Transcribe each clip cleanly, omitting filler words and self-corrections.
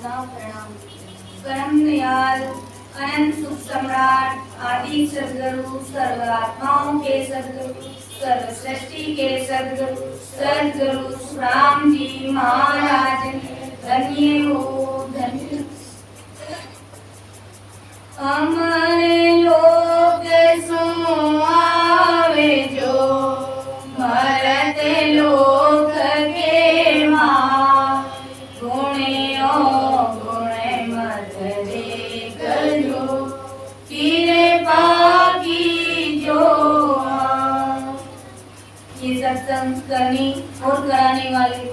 वंदना प्रणाम। परम दयाल अनंत सुख सम्राट आदि सद्गुरु सर्वात्माओं के सद्गुरु सर्व सृष्टि के सद्गुरु सद्गुरु राम जी महाराज धन्य हो धन्य। हमारे लोग सो आवे जो मरते लोग के माँ गुणियों गुणे मत देखो किरे पाकी जो। ये सत्संग करने और कराने वाले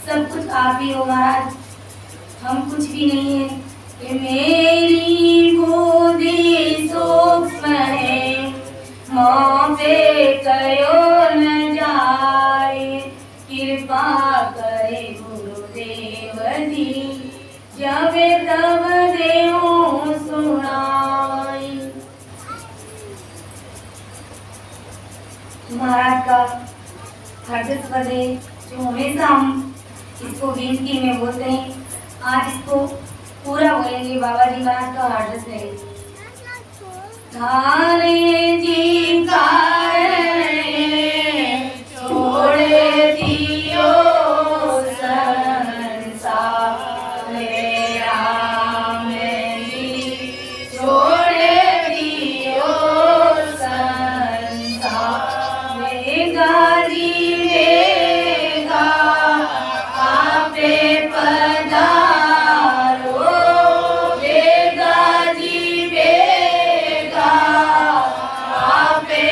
सब कुछ आप ही हो महाराज, हम कुछ भी नहीं है। ये मेरी बुद्धि सूक्ष्म है मोह पे कयो न जाए, कृपा करे गुरुदेव जी जब तब देहु सुनाई। महाराज का हर्षित पद है जो हमेशा हम इसको विनती में बोलते हैं, आज इसको पूरा बोलेंगे। बाबा जी महाराज का हर्षित है। धारे जी कारणे छोड़ दियो संसार राम जी छोड़ दियो संसार। वेगा जी वेगा आपे पधारो, वेगा जी वेगा आपे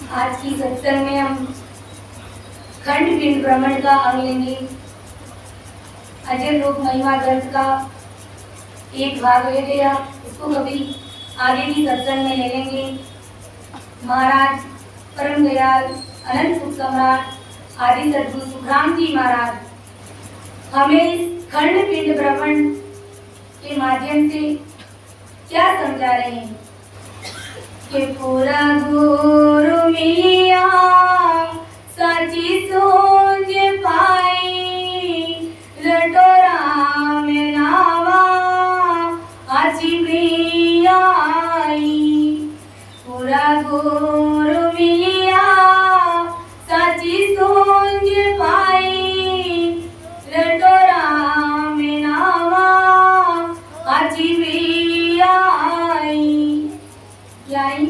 आज की सत्संग में हम खंड पिंड भ्रमण का अंग लेंगे। अजय लोक महिमा ग्रंथ का एक भाग ले लिया, उसको कभी आगे की सत्संग में ले लेंगे। महाराज परम दयाल अनंत सुख सम्राट आदि सद्गुरु सुखराम जी महाराज हमें इस खंड पिंड भ्रमण के माध्यम से क्या समझा रहे हैं कि पूरा गुरु मिलिया साची सोच पाई रटो राम नावा आची प्रिया आई। पूरा गुरु मिलिया साची सोच पाई रटो राम नावा आची प्रिया आई। यानी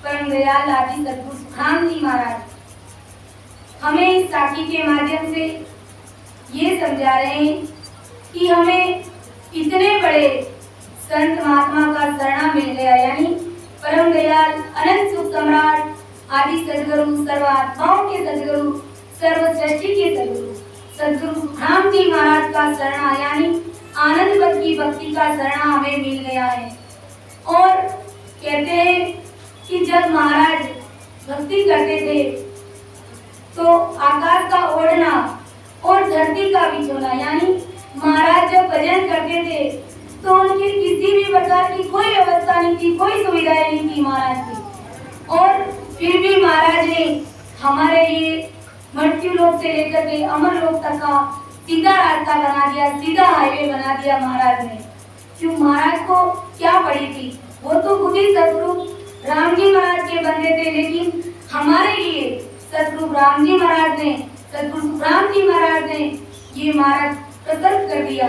परम दयाल आदि सद्गुरु सुखराम जी महाराज हमें इस साखी के माध्यम से ये समझा रहे हैं कि हमें इतने बड़े संत महात्मा का शरणा मिल गया, यानी परम दयाल अनंत सुख सम्राट आदि सद्गुरु सर्वात्माओं के सद्गुरु सर्व सृष्टि के सद्गुरु सुखराम जी महाराज का शरणा यानी आनंद पद की भक्ति का शरणा हमें मिल गया है। और कहते हैं कि जब महाराज भक्ति करते थे तो आकाश का ओढ़ना और धरती का बिछोना, यानी महाराज जब भजन करते थे तो उनकी किसी भी प्रकार की कोई व्यवस्था नहीं थी, कोई सुविधाएं नहीं थी महाराज की। और फिर भी महाराज ने हमारे लिए मृत्यु लोक से लेकर के अमर लोक तक का सीधा रास्ता बना दिया, सीधा हाईवे बना दिया महाराज ने। क्यों? महाराज को क्या पड़ी थी, वो तो खुद ही सतगुरु राम जी महाराज के बंदे थे, लेकिन हमारे लिए सतगुरु राम जी महाराज ने, सतगुरु सुखराम जी महाराज ने ये महाराज प्रकट कर दिया।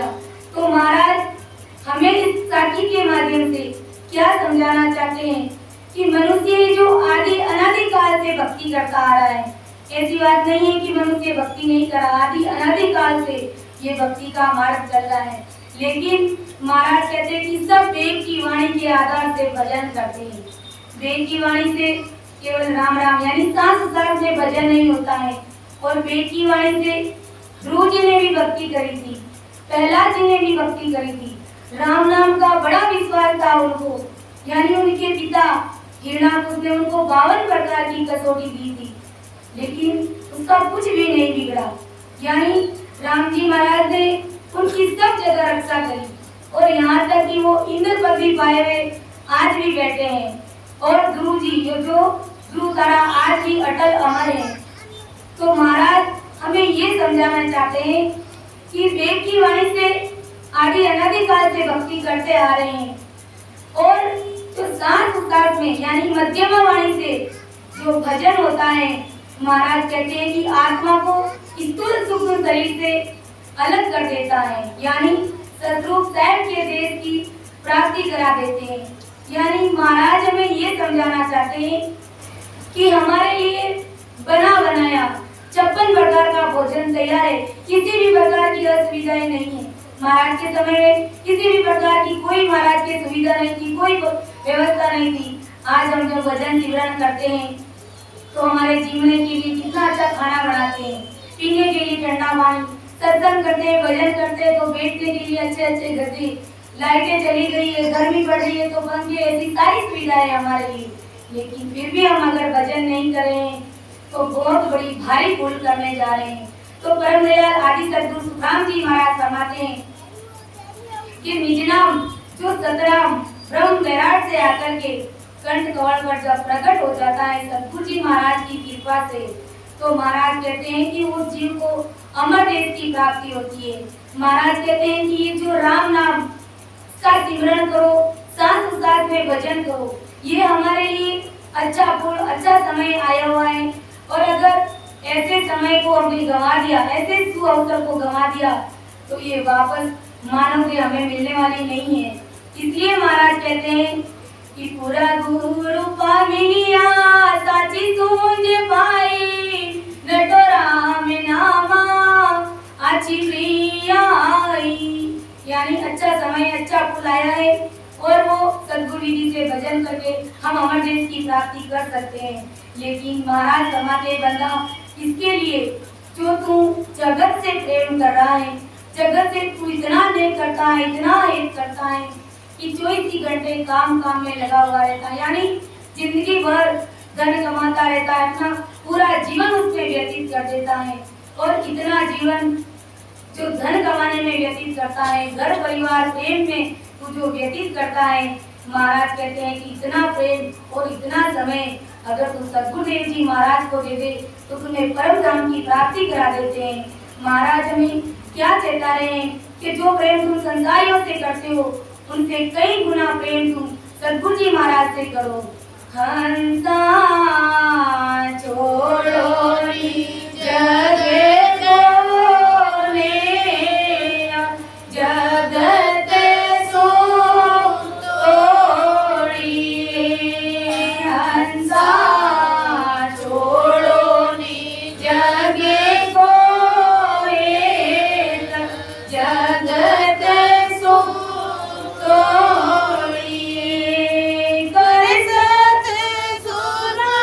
तो महाराज हमें इस साखी के माध्यम से क्या समझाना चाहते हैं कि मनुष्य जो आदि अनादि काल से भक्ति करता आ रहा है, ऐसी बात नहीं है कि मनुष्य भक्ति नहीं कर रहा, आदि अनादि काल से ये भक्ति का मार्ग चल रहा है। लेकिन महाराज कहते हैं कि सब वेद की वाणी के आधार से भजन करते हैं। वेद की वाणी से केवल राम राम यानी सांस सांस में भजन नहीं होता है। और वेद की वाणी से ध्रुव जी ने भी भक्ति करी थी, प्रहलाद जी ने भी भक्ति करी थी। राम नाम का बड़ा विश्वास था उनको, यानी उनके पिता हिरणाकुश ने उनको 52 प्रकार की कसौटी दी थी, लेकिन उसका कुछ भी नहीं बिगड़ा। यानी राम जी महाराज ने उनकी सब जगह रक्षा करी और यहाँ तक कि वो इंद्र पद भी पाए हुए आज भी बैठे हैं। और ध्रुव जी जो ध्रुव तारा आज भी अटल अमर है। तो महाराज हमें ये समझाना चाहते हैं कि वेद की वाणी से आदि अनादि काल से भक्ति करते आ रहे हैं, और जो सांस उसास में यानी मध्यम वाणी से जो भजन होता है, महाराज कहते हैं कि आत्मा को स्थूल सूक्ष्म शरीर से अलग कर देता है, यानी सतरूप साहब के देश की प्राप्ति करा देते हैं। यानी महाराज हमें ये समझाना चाहते हैं कि हमारे लिए बना बनाया 56 प्रकार का भोजन तैयार है, किसी भी प्रकार की असुविधाएं नहीं है। महाराज के समय में किसी भी प्रकार की कोई महाराज की सुविधा नहीं थी, कोई व्यवस्था नहीं थी। आज हम जो भजन सिमरन करते हैं तो हमारे जीवने के लिए कितना अच्छा खाना बनाते हैं, पीने के लिए ठंडा पानी, सत्संग करते हैं, भजन करते हैं तो बैठने के लिए अच्छे अच्छे गद्दे, लाइटें चली गई है, गर्मी पड़ रही है तो पंखे, ऐसी सारी सुविधाएं हमारे लिए। लेकिन फिर भी हम अगर भजन नहीं कर रहे हैं तो बहुत बड़ी भारी भूल करने जा रहे हैं। तो परम दयाल आदि सद्गुरु सुखराम जी महाराज फरमाते हैं कि निज नाम जो सतराम ब्रह्म बैराट से आकर के कंठ कवल पर जब प्रकट हो जाता है सद्गुरु जी महाराज की कृपा से, तो महाराज कहते हैं कि उस जीव को अमर देश की प्राप्ति होती है। महाराज कहते हैं कि ये जो राम नाम का सिमरन करो, सांस सांस में भजन करो, ये हमारे लिए अच्छा समय आया हुआ है। और अगर ऐसे समय को हमने गंवा दिया, ऐसे सु अवसर को गंवा दिया तो ये वापस मानव के हमें मिलने वाली नहीं है। इसलिए महाराज कहते हैं कि पूरा गुरु पामिया साची सूंझ पाई नटो राम नामा आची प्रिया आई। यानी अच्छा समय अच्छा फूल आया है और वो सद्गुरु विधि से भजन करके हम अमर देश की प्राप्ति कर सकते हैं। लेकिन महाराज फरमाते बंदा, इसके लिए जो तू जगत से प्रेम कर रहा है, जगत से तू इतना नेक करता है, इतना हेत करता है कि 24 घंटे काम में लगा हुआ रहता है, यानी जिंदगी भर धन कमाता रहता है, अपना पूरा जीवन उसमें व्यतीत कर देता है। और इतना जीवन जो धन कमाने में व्यतीत करता है, घर परिवार प्रेम में तू जो व्यतीत करता है, महाराज कहते हैं कि इतना प्रेम और इतना समय अगर तू सद्गुरुदेव जी महाराज को दे दे तो तुम्हें परम धाम की प्राप्ति करा देते हैं। महाराज हमें क्या चेता रहे हैं कि जो प्रेम तुम संसारियों से करते हो उनसे कई गुना प्रेम तुम सद्गुरु जी महाराज से करो। हंसा छोड़ो जगत जगत सो तोड़ी, हंसा छोड़ो जगे को जगत सो तोड़ी, कर सत सुना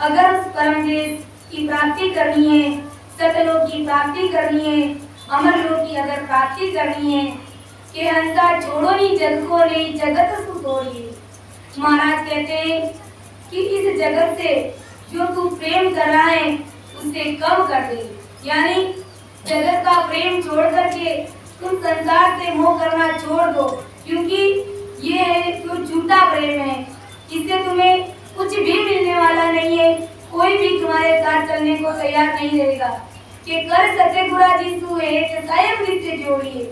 अगर उस परम देश की प्राप्ति करनी है, सतलोक की प्राप्ति करनी है, अमर लोक की अगर प्राप्ति करनी है, कि हंसा छोड़ो नहीं जग को नहीं जगत सु तोड़िए। महाराज कहते हैं कि इस जगत से जो तू प्रेम कर रहा है उसे कम कर दे, यानी जगत का प्रेम छोड़ करके तुम संसार से मोह करना छोड़ दो, क्योंकि ये है जो झूठा प्रेम है, इससे तुम्हें कुछ भी मिलने वाला नहीं है, कोई भी तुम्हारे साथ चलने को तैयार नहीं रहेगा। कि कर सके गुरा जी सुए स्वयं से जोड़िए,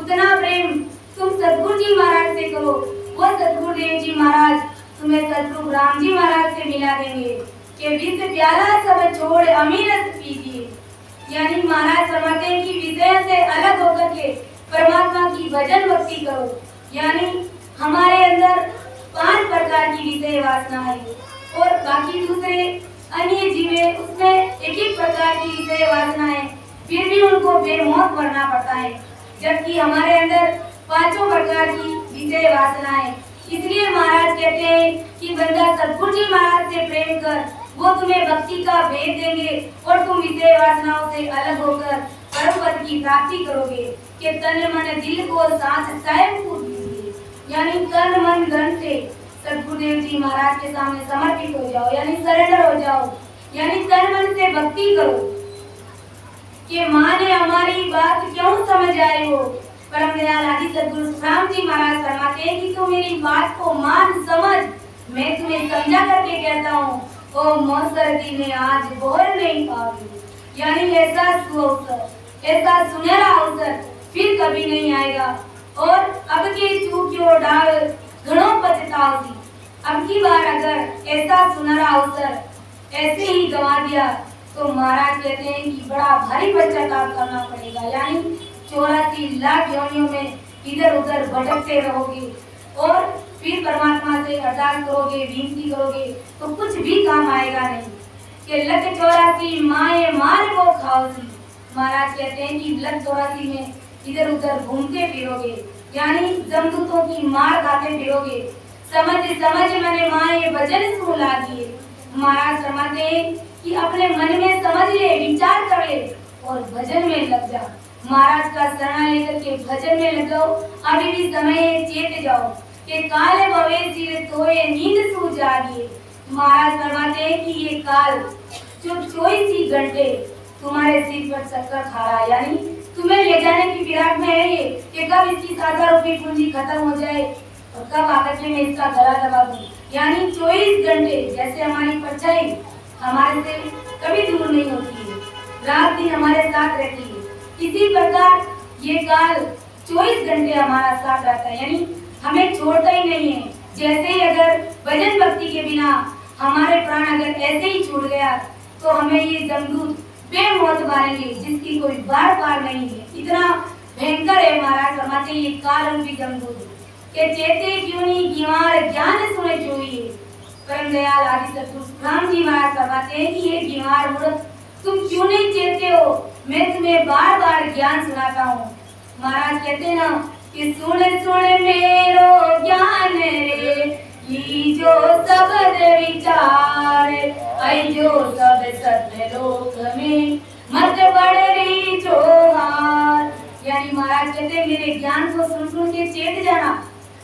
उतना प्रेम तुम सतगुरु जी महाराज से करो, वो सतगुरुदेव जी महाराज तुम्हें सतगुरु राम जी महाराज से मिला देंगे। कि विष प्याला सब छोड़ अमीरस पीजिए, यानी महाराज फरमाते हैं कि विषय से अलग होकर के परमात्मा की भजन भक्ति करो। यानी हमारे अंदर 5 प्रकार की विषय वासना है और बाकी दूसरे अन्य जीव है उसमें एक प्रकार की विषय वासना है, फिर भी उनको बेमौत करना पड़ता है, जबकि हमारे अंदर 5 प्रकार की विषय वासना है। इसलिए महाराज कहते हैं कि बंदा सतगुरु जी महाराज से प्रेम कर, वो तुम्हें भक्ति का भेद देंगे और तुम विषय वासनाओं से अलग होकर परम पद की प्राप्ति करोगे। कि तन मन दिल को सांस स्वयं को दीजिए, यानी तन मन धन से सतगुरुदेव जी महाराज के सामने समर्पित हो जाओ, यानी सरेंडर हो जाओ, यानी तन मन से भक्ति करो। कि माने हमारी बात क्यों समझ आए हो, परम दयाल आदि सतगुरु राम जी महाराज फरमाते हैं कि तुम मेरी बात को मान समझ, मैं तुम्हें समझा करके कहता हूँ, ओ मौसरदी में आज बोल नहीं पाओगे, यानी ऐसा सुअवसर, ऐसा सुनहरा अवसर फिर कभी नहीं आएगा। और अब के चूकियों डाल घणों पछताओगी, अब की बार अगर ऐसा सुनहरा अवसर ऐसे ही गंवा दिया तो महाराज कहते हैं कि बड़ा भारी पश्चाताप करना पड़ेगा, यानी 84 लाख योनियों में इधर उधर भटकते रहोगे और फिर परमात्मा से अरदास करोगे, विनती करोगे तो कुछ भी काम आएगा नहीं। कि लख 84 माए मार को खाओगी, महाराज कहते हैं कि लख 84 में इधर उधर घूमते फिरोगे, यानी जमदूतों की मार खाते फिरोगे। समझ समझ मैंने माए भजन सुन लागिए, महाराज फरमाते हैं कि अपने मन में समझ ले, विचार कर ले और भजन में लग जा। महाराज का शरण लेकर के भजन में लग जाओ, अभी भी समय है, चेत जाओ। कि काले भवे सिर सोए नींद सो जागिए, महाराज फरमाते हैं कि ये काल जो 24 घंटे तुम्हारे सिर पर चक्कर खा रहा है, यानी तुम्हें ले जाने की फिराक में है ये, कि कब इसकी 7,000 रुपये पूंजी खत्म हो जाए और कब आकर के मैं इसका गला दबा दूं। यानी 24 घंटे जैसे हमारी परछाई हमारे से कभी दूर नहीं होती है, रात दिन हमारे साथ रहती है, इसी प्रकार ये काल 24 घंटे हमारा साथ रहता है, यानी हमें छोड़ता ही नहीं है। जैसे ही अगर भजन भक्ति के बिना हमारे प्राण अगर ऐसे ही छूट गया तो हमें ये जमदूत बेमौत मारेंगे, जिसकी कोई बार बार नहीं है। इतना भयंकर है महाराज फरमाते ये काल रूपी जमदूत। के चेते क्यों नहीं गिवार ज्ञान सुने जोइए, परम दयाल आदि सतगुरु राम जी महाराज फरमाते हैं कि ये गिवार मूर्ख तुम क्यों नहीं चेते हो, मैं तुम्हें बार बार ज्ञान सुनाता हूँ। महाराज कहते हैं ना कि सुन सुन मेरो ज्ञान रे, ये जो शब्द विचार आई जो सब सत्य लोक में मत बढ़ रही जो हार, यानी महाराज कहते हैं मेरे ज्ञान को सुन सुन के चेत जाना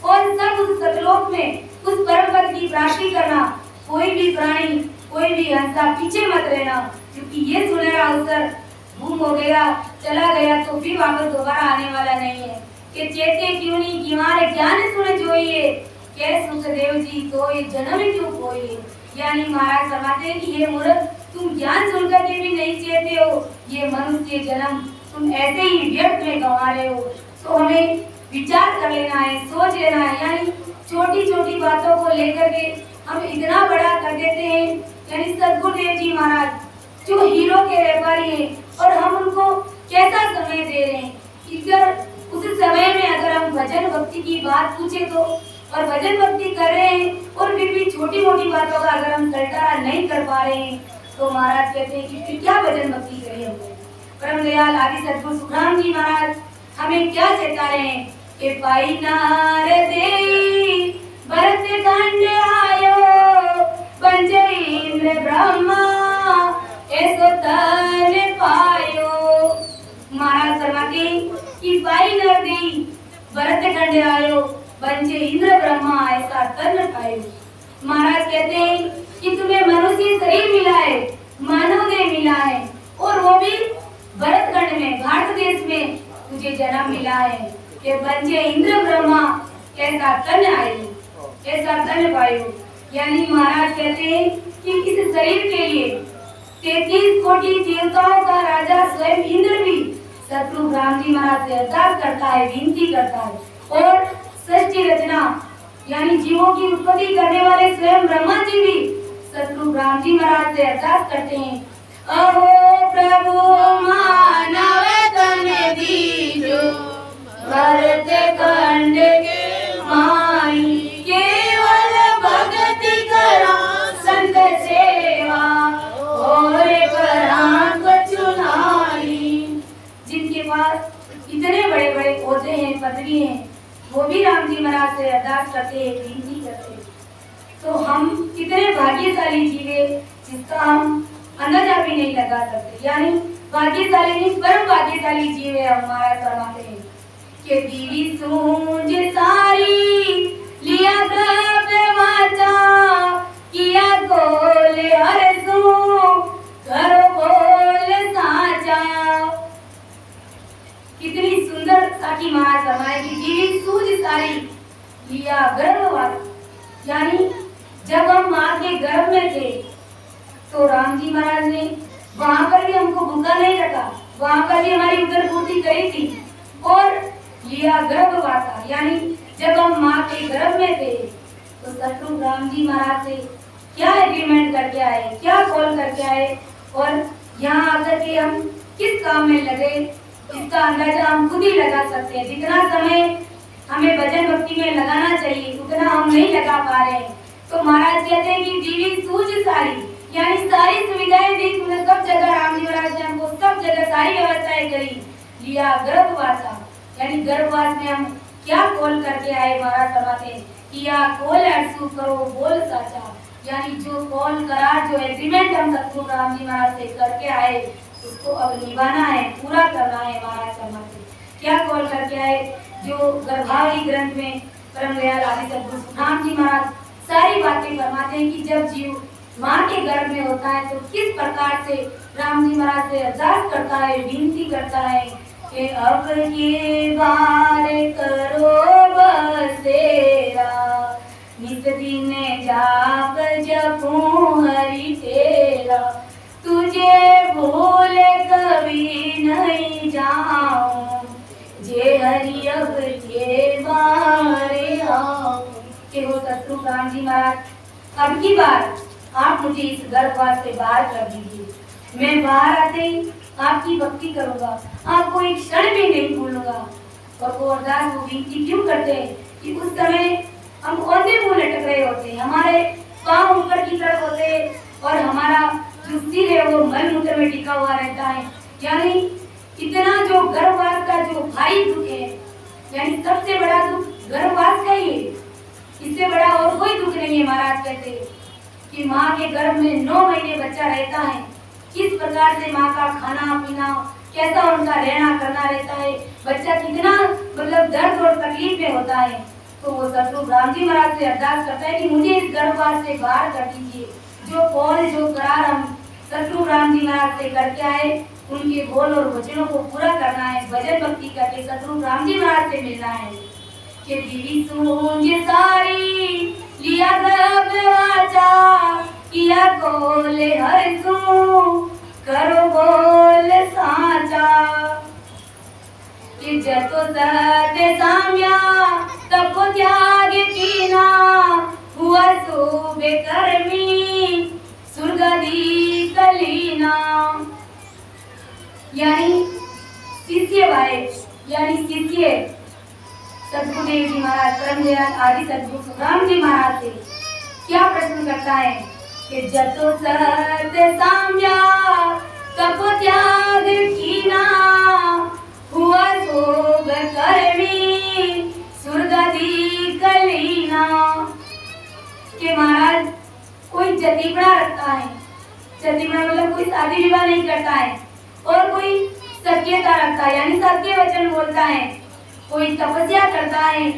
और सब उस सतलोक में उस परम पद की प्राप्ति करना। कोई भी प्राणी, कोई भी हंसा पीछे मत रहना, क्योंकि ये सुनहरा अवसर गुम हो गया, चला गया तो फिर वापस दोबारा आने वाला नहीं है। कि चेते क्यों नहीं गिवार ज्ञान सुन जोइए, के सुखदेव जी तो ये जन्म क्यों कोई, यानी महाराज फरमाते हैं कि ये मूर्ख तुम ज्ञान सुनकर के भी नहीं चेते हो, ये मनुष्य जन्म तुम ऐसे ही व्यर्थ में गंवा रहे हो। तो हमें विचार कर लेना है, सोच लेना है, यानी छोटी छोटी बातों को लेकर के हम इतना बड़ा कर देते हैं। यानी सतगुरुदेव जी महाराज जो हीरो के व्यापारी हैं और हम उनको कैसा समय दे रहे हैं, इधर उस समय में अगर हम भजन भक्ति की बात पूछे तो, और भजन भक्ति कर रहे हैं और फिर भी छोटी मोटी बातों का अगर हम सलटारा नहीं कर पा रहे हैं तो महाराज कहते हैं कि फिर क्या भजन भक्ति करें हम। परम दयाल आदि सतगुरु सुखराम जी महाराज हमें क्या चेता रहे हैं कि पाई नारदे भरत खंड आयो पंच इंद्र ब्रह्म खंड आयो, बंचे इंद्र ब्रह्मा ऐसा तन पायो। महाराज कहते हैं कि तुम्हें मनुष्य शरीर मिला है, मानव देह मिला है, और वो भी भरतखंड में, भारत देश में तुझे जन्म मिला है कि बंचे इंद्र ब्रह्मा ऐसा तन आयो, ऐसा तन पायो। यानी महाराज कहते हैं कि इस शरीर के लिए 33 कोटि देवताओं का राजा स्वयं इंद्र भी शत्रु राम जी महाराज से अरदास करता है, विनती करता है। और सृष्टि रचना यानी जीवों की उत्पत्ति करने वाले स्वयं ब्रह्मा जी भी शत्रु राम जी महाराज से अरदास करते हैं, अहो प्रभु मानव तन दीजो, भरत खंड माई केवल भक्ति करा संत सेवा, और करा कछु नाई। जिनके पास इतने बड़े बड़े ओहदे हैं, पदवी हैं, वो भी राम जी महाराज से अरदास करते हैं, विनती करते हैं। तो हम कितने भाग्यशाली जीवे जिसका हम अंदाजा भी नहीं लगा सकते। यानी भाग्यशाली नहीं, परम भाग्यशाली जीव है। हमारा फरमाते हैं कि दीवी सूंझ सारी लिया ग्रह वाचा, किया गोल हरसू घर बोल साचा। कितनी सुंदर साकी महाराज फरमाए कि दीवी सूझ सारी लिया गर्भवास। यानी जब हम माँ के गर्भ में थे तो राम जी महाराज ने वहां पर भी हमको भूखा नहीं रखा, वहां पर भी हमारी उदर पूर्ति करी थी। और लिया गर्भवासा, यानी जब हम माँ के गर्भ में थे तो शत्रु राम जी महाराज से क्या एग्रीमेंट करके आए, क्या कॉल करके आए, और यहाँ आकर के हम किस काम में लगे, इसका अंदाजा हम खुद ही लगा सकते हैं। जितना समय हमें भजन भक्ति में लगाना चाहिए उतना हम नहीं लगा पा रहे हैं। तो महाराज कहते हैं कि दीवी सूझ सारी, यानी सारी सुविधाएं दी तुमने सब जगह, राम जी महाराज ने हमको सब जगह सारी व्यवस्थाएं करी। लिया गर्भवासा, यानी गर्भवास में हम क्या कॉल करके आए। महाराज फरमाते हैं किया कॉल अरसू करो बोल साचा, यानी जो कॉल करार जो एग्रीमेंट हम शत्रु राम जी महाराज से करके आए उसको अब निभाना है, पूरा करना है। महाराज फरमाते क्या कॉल करके आए, जो गर्भावली ग्रंथ में परम दयाल आदि सद्गुरु राम जी महाराज सारी बातें फरमाते हैं कि जब जीव माँ के गर्भ में होता है तो किस प्रकार से राम जी महाराज से अरदास करता है, विनती करता है कि अब ये बार करो बसेरा, नित दिन जाप जपूं हरि तेरा, तुझे भूल कभी नहीं जाऊं, जे हरि अब के बारे आओ। कि वो शत्रु राम जी महाराज अब की बार आप मुझे इस गर्भवास से बाहर कर दीजिए, मैं बाहर आते ही आपकी भक्ति करूंगा, आपको एक क्षण भी नहीं भूलूंगा। और वो अरदास वो विनती क्यों करते हैं कि उस समय हम औंधे मुंह लटक रहे होते हैं, हमारे पांव ऊपर की तरफ होते हैं और हमारा जो सिर है वो मल मूत्र में टिका हुआ रहता है। यानी इतना जो गर्भवास का जो भारी दुख है, यानी सबसे बड़ा दुख गर्भवास का ही है, इससे बड़ा और कोई दुख नहीं है। महाराज कहते हैं कि माँ के गर्भ में 9 महीने बच्चा रहता है, किस प्रकार से माँ का खाना पीना, कैसा उनका रहना करना रहता है, बच्चा कितना मतलब दर्द और तकलीफ में होता है। तो वो शत्रु राम जी महाराज से अरदास करता है कि मुझे इस गर्भवास से बाहर कर दीजिए। जो कौल जो करार हम शत्रु राम जी महाराज से करके आए उनके बोल और वचनों को पूरा करना है, भजन भक्ति करके शत्रु राम जी महाराज से मिलना है। कि दीवी सूंझ सारी लिया गर्भवाचा, किया कॉल हरसू करो बोल साचा। कि जतो सत्य साम्या तप त्याग कीना, हुआ सूबे कर्मी सुरगदी कलीना। यानी शिष्य भाई, यानी शिष्य सद्गुरुदेव जी महाराज परम दयाल आदि सद्गुरु राम जी महाराज से क्या प्रश्न करता है कि जतो सत्य साम्या तप त्याग कीना, हुआ सोग कर्मी सुरगदी कलीना। कि महाराज कोई जतिपड़ा रखता है, जतिपड़ा मतलब कोई शादी विवाह नहीं करता है, और कोई सत्यता रखता है यानी सत्य वचन बोलता है कोई तपस्या करता है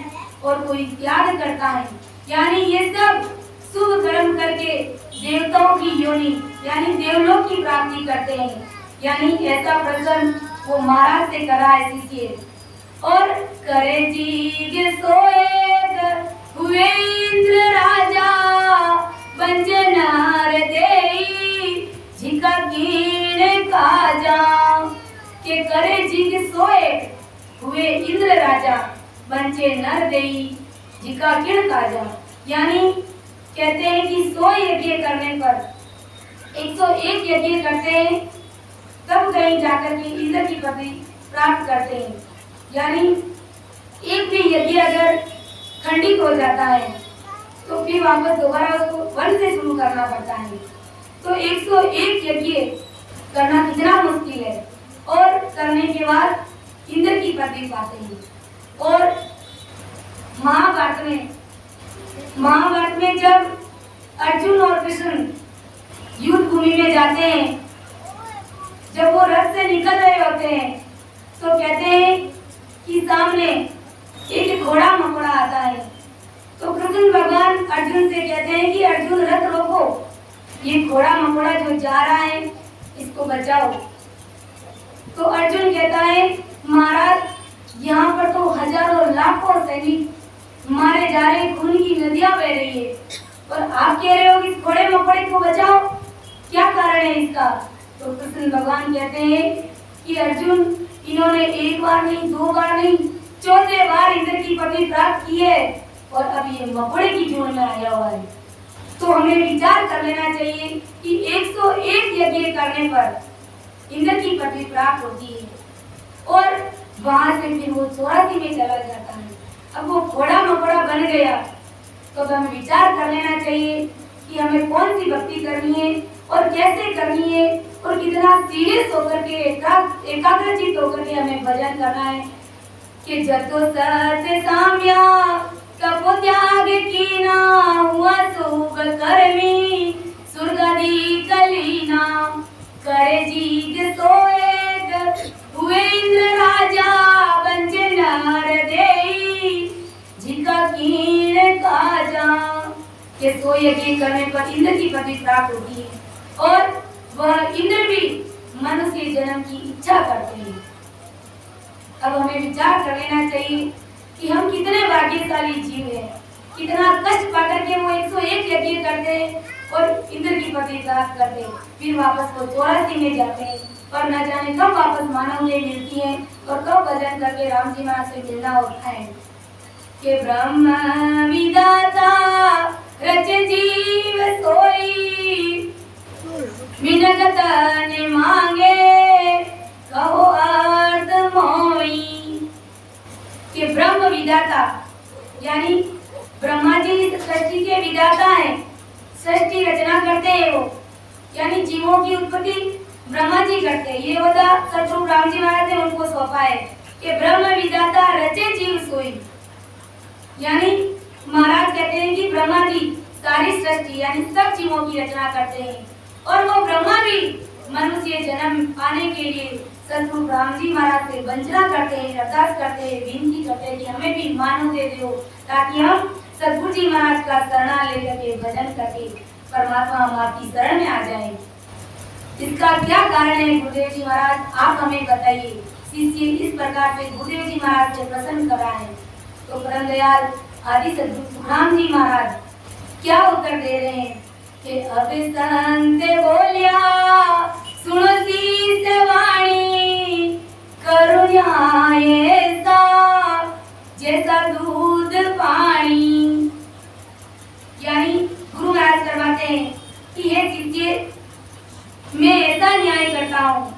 और कोई त्याग करता है। यानी ये सब शुभ कर्म करके देवताओं की योनि यानी देवलोक की प्राप्ति करते हैं। यानी ऐसा प्रसन्न वो महाराज से करा है शिष्य। और करे जीग सोए हुए इंद्र राजा बंजनार देई झिका कीण काजा। के करे जीग सोए हुए इंद्र राजा बंचे नर देई झिका कीण काजा। यानी कहते हैं कि 100 यज्ञ करने पर 101 यज्ञ करते हैं तब कहीं जाकर के इंद्र की पदवी प्राप्त करते हैं। यानी एक भी यज्ञ अगर खंडित हो जाता है तो फिर वापस दोबारा उसको वन से शुरू करना पड़ता है। तो 101 यज्ञ करना कितना मुश्किल है और करने के बाद इंद्र की पदवी पाते हैं। और महाभारत में जब अर्जुन और कृष्ण युद्ध भूमि में जाते हैं, जब वो रथ से निकल रहे होते हैं तो कहते हैं कि सामने एक घोड़ा मकोड़ा आता है। तो कृष्ण भगवान अर्जुन से कहते हैं कि अर्जुन रथ रोको, ये घोड़ा मकोड़ा जो जा रहा है इसको बचाओ। तो अर्जुन कहता है महाराज यहाँ पर तो हजारों लाखों सैनिक मारे जा रहे, खून की नदियां बह रही है और आप कह रहे हो कि इस घोड़े मकोड़े को बचाओ, क्या कारण है इसका? तो कृष्ण भगवान कहते हैं कि अर्जुन इन्होंने एक बार नहीं, 2 बार नहीं, 14 बार इंद्र की पदवी प्राप्त की है और अब ये मकोड़े की जोड़ में आया हुआ है। तो हमें विचार कर लेना चाहिए कि 101 यज्ञ करने पर इंद्र की पदवी प्राप्त होती है और वहां से फिर वो 84 में चला जाता है। अब वो घोड़ा मकोड़ा बन गया तो हमें विचार कर लेना चाहिए कि हमें कौन सी भक्ति करनी है और कैसे करनी है और कितना सीरियस होकर के एकाग्रचित होकर के हमें भजन करना है कि जतो सत्य साम्या तपो त्याग कीना हुआ शुभ कर्मी स्वर्गादि कलीना। करे जीग सोए हुए इंद्र राजा बंजे नर देई झिका कीण काजा। के 100 यज्ञ करने पर इंद्र की पदवी प्राप्त होती है और वह इंद्र भी मनुष्य जन्म की इच्छा करते हैं। अब हमें विचार कर लेना चाहिए कि हम कितने भाग्यशाली जीव हैं, कितना कष्ट पाकर के वो 101 यज्ञ करते हैं और इंद्र की पदवी प्राप्त करते हैं, फिर वापस वो 84 में जाते हैं और न जाने कब वापस मानव में मिलती है और कब भजन करके राम जी महाराज से मिलना होता है। के ब्रह्म विदाता रच जीव सोई विनगत ने मांगे कहो अर्थ मोई। के ब्रह्म विदाता यानी ब्रह्मा जी इस सृष्टि के विदाता हैं, सृष्टि रचना करते हैं वो, यानी जीवों की उत्पत्ति ब्रह्मा जी करते हैं। ये होता सतरूप राम जी महाराज ने उनको सौंपा है कि ब्रह्म विदाता रचे जीव सोई। यानी महाराज कहते हैं कि ब्रह्मा जी सारी सृष्टि यानी सब जीवों की रचना करते हैं और वो ब्रह्मा भी मनुष्य जन्म पाने के लिए सतरूप राम जी महाराज से वंदना करते हैं, अरदास करते हैं, विनती करते हैं कि हमें भी मानव दे दो ताकि हम सतगुरु जी महाराज का शरणा लेकर के भजन करके परमात्मा हम आपकी शरण में आ जाए। इसका क्या कारण है गुरुदेव जी महाराज, आप हमें बताइए। शिष्य इस प्रकार से गुरुदेव जी महाराज से प्रसन्न कर रहा है तो परम दयाल आदि सद्गुरु सुखराम जी महाराज क्या उत्तर दे रहे हैं कि अब संत बोलिया सुनो शीस वाणी करुणा ऐसा जैसा दूध पानी। यानी गुरु महाराज करवाते हैं कि हे शिष्य मैं ऐसा न्याय करता हूँ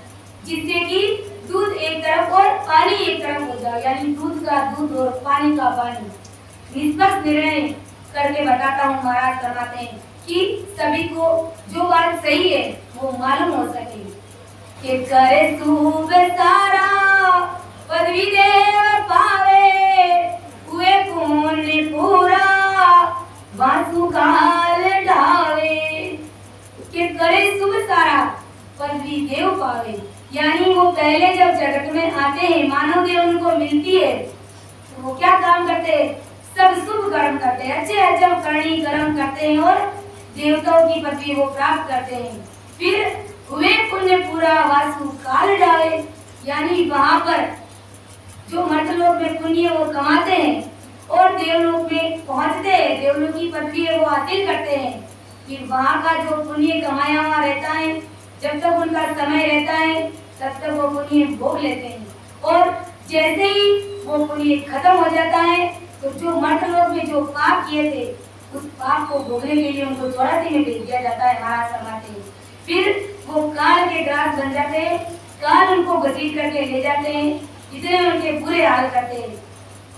जिससे कि दूध एक तरफ और पानी एक तरफ हो जाए, यानी दूध का दूध और पानी का पानी। निष्पक्ष निर्णय करके बताता हूँ महाराज करवाते हैं कि सभी को जो बात सही है वो मालूम हो सके। कि करे सूब सारा पदवी देव पावे हुए पुण्य पूरा वासु काल ढावे। कि करे शुभ सारा पदवी देव पावे, यानी वो पहले जब जगत में आते हैं मानव देव उनको मिलती है तो वो क्या काम करते हैं? सब शुभ कर्म करते हैं, अच्छे अच्छे करनी कर्म करते हैं और देवताओं की पदवी वो प्राप्त करते हैं। फिर वे पुण्य पूरा वासु काल डाले, यानी वहां पर जो मर्तलोक में पुण्य वो कमाते हैं और देवलोक में पहुंचते हैं, देवलोक की पदवी वो हासिल करते हैं। फिर वहां का जो पुण्य कमाया हुआ रहता है, जब तक उनका समय रहता है तब तक वो पुण्य भोग लेते हैं और जैसे ही वो पुण्य खत्म हो जाता है तो जो मर्तलोक में जो पाप किए थे उस पाप को भोगने के लिए उनको 84 में भेज दिया जाता है, महाराज फरमाते हैं। फिर वो काल के ग्रास बन जाते हैं, काल उनको घसीट करके ले जाते हैं, इतने उनके बुरे हाल करते हैं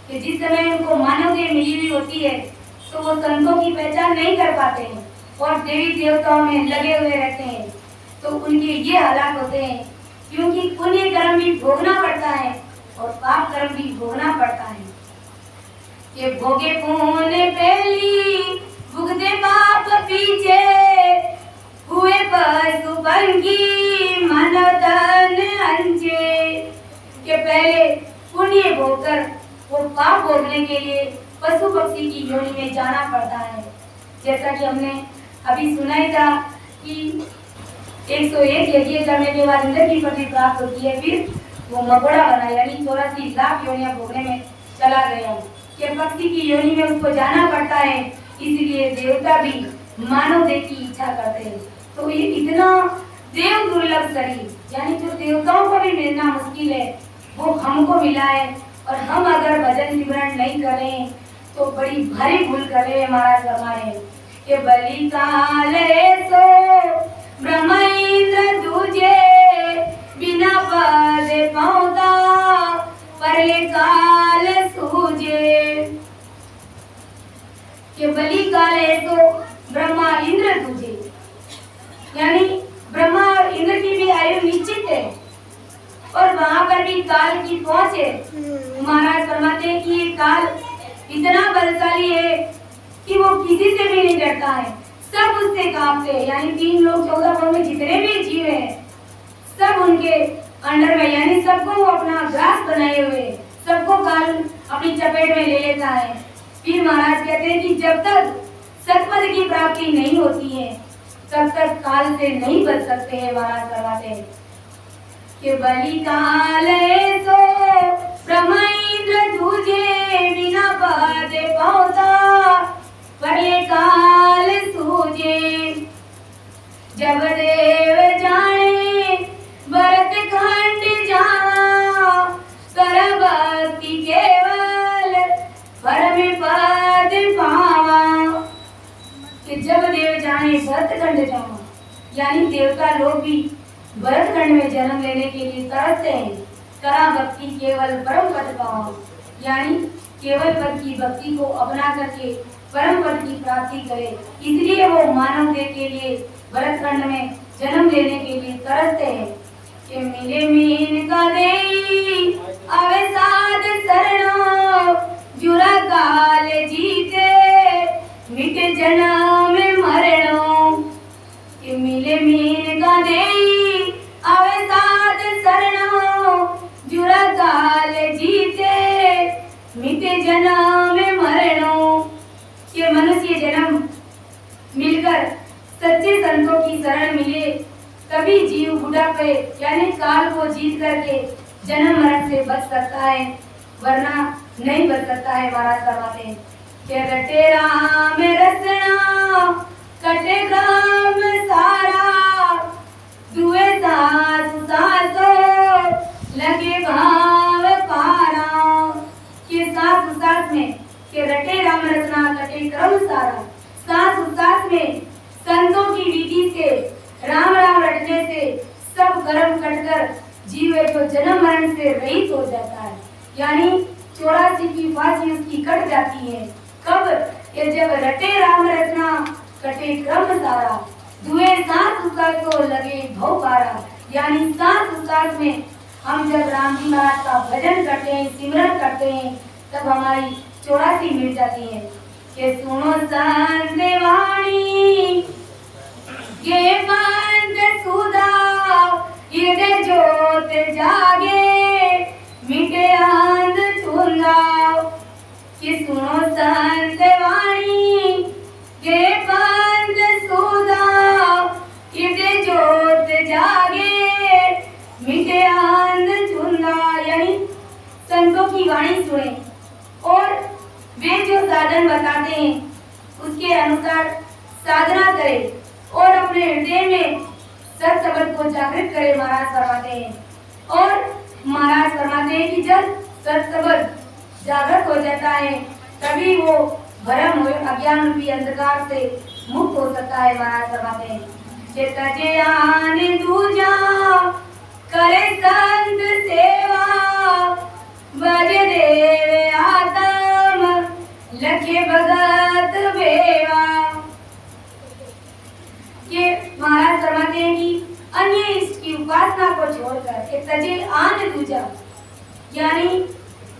कि जिस समय उनको मानव देह मिली हुई होती है तो वो संतों की पहचान नहीं कर पाते हैं और देवी देवताओं में लगे हुए रहते हैं। तो उनके ये हालात होते हैं क्योंकि पुण्य कर्म भी भोगना पड़ता है और पाप कर्म भी भोगना पड़ता है। ये भोगे पुण्य पहली भुगते पाप पीछे, हुए पशु पंगी मानव तन अंजे। के पहले पुण्य भोगकर वो पाप भोगने के लिए पशु पक्षी की योनि में जाना पड़ता है। जैसा कि हमने अभी सुना ही था कि 101 यज्ञ करने के बाद इंद्र की पदवी प्राप्त होती है, फिर वो मकोड़ा बना, यानी 84 लाख योनियां भोगने में चला गया। कि पक्षी की योनि में उसको जाना पड़ता है, इसलिए देवता भी मानव देह की इच्छा करते हैं। तो ये इतना देव दुर्लभ शरीर, यानी जो देवताओं को भी मिलना मुश्किल है, वो हमको मिला है। और हम अगर भजन सिमरन नहीं करें तो बड़ी भारी भूल कर रहे हैं। महाराज हमारे के बलि काले सो ब्रह्म इंद्र दूजे, बिना पद पौधा परले काल सूझे। के बलि काले सो ब्रह्मा इंद्र दूजे, यानी ब्रह्मा और इंद्र की भी आयु निश्चित है और वहां पर भी काल की पहुंच है। महाराज फरमाते हैं कि ये काल इतना बलशाली है कि वो किसी से भी नहीं डरता है, सब उससे कांपते हैं। यानी 3 लोग 14 भवन में जितने भी जीव हैं सब उनके अंडर में, यानी सबको वो अपना ग्रास बनाए हुए, सबको काल अपनी चपेट में ले लेता है। फिर महाराज कहते हैं कि जब तक सतपद की प्राप्ति नहीं होती है तब तक काल से नहीं बच सकते हैं। महाराज फरमाते हैं कि बलि काले सो ब्रह्म इंद्र दूजे, बिना पद पौधा परले काल सूझे। जब देव जाने भरत खंड जावा, कर भक्ति केवल परम पद पावा। कि जब देव जाने भरत खंड जावा, यानी देवता लोग भी भरत खंड में जन्म लेने के लिए तरसते हैं। करा भक्ति केवल परम पद पावा, यानी केवल पद की भक्ति को अपना करके परम पद की प्राप्ति करे, इसलिए वो मानव देह के लिए भरत खंड में जन्म लेने के लिए तरसते हैं। कि मिले मीन का देई आवे साध शरणो, जुरा काल जीते मिट जन्म मरणो। कि मिले मीन का देई आवे साध शरणो, जुरा काल जीते मिट जन्म मरणो। कि मनुष्य जन्म मिलकर सच्चे संतों की शरण मिले तभी जीव बुढ़ापे यानी काल को जीत करके जन्म मरण से बच सकता है, वरना नहीं बच सकता है। महाराज फरमाते हैं कि रटे राम रसना कटे काम सारा, दुए सास सासो लगे भाव पारा। कि सास सास में कि रटे राम रचना कटे क्रम सारा, सास सास में संतों की विधि से राम राम रटने से सब कर्म कटकर जीव तो जन्म मरण से रहित हो जाता है, यानी 84 की फांसी उसकी कट जाती है। कब? ये जब रटे राम रचना कटे क्रम सारा, दुए सांस उसास को लगे भव पारा। यानी सांस उसास में हम जब राम जी महाराज का भजन करते हैं, सिमरन करते हैं, तब हमारी 84 मिट जाती है। कि सुनो संत वाणी ये पंथ सुधा, हृदय ज्योत जागे मिटे अंध धुंधा। संतों की वाणी सुने और वे जो साधन बताते हैं उसके अनुसार साधना करे और अपने हृदय में सत्शब्द को जागृत करे। महाराज फरमाते हैं और महाराज फरमाते हैं कि जब सत्शब्द जागृत हो जाता है तभी वो भ्रम और अज्ञान रूपी अंधकार से मुक्त हो सकता है। महाराज फरमाते हैं तजे आन दूजा करे संत सेवा बज देव आत्म लखे भगत बेवा। ये महाराज फरमाते हैं कि अन्य इसकी उपासना को छोड़कर तजे आन दूजा यानी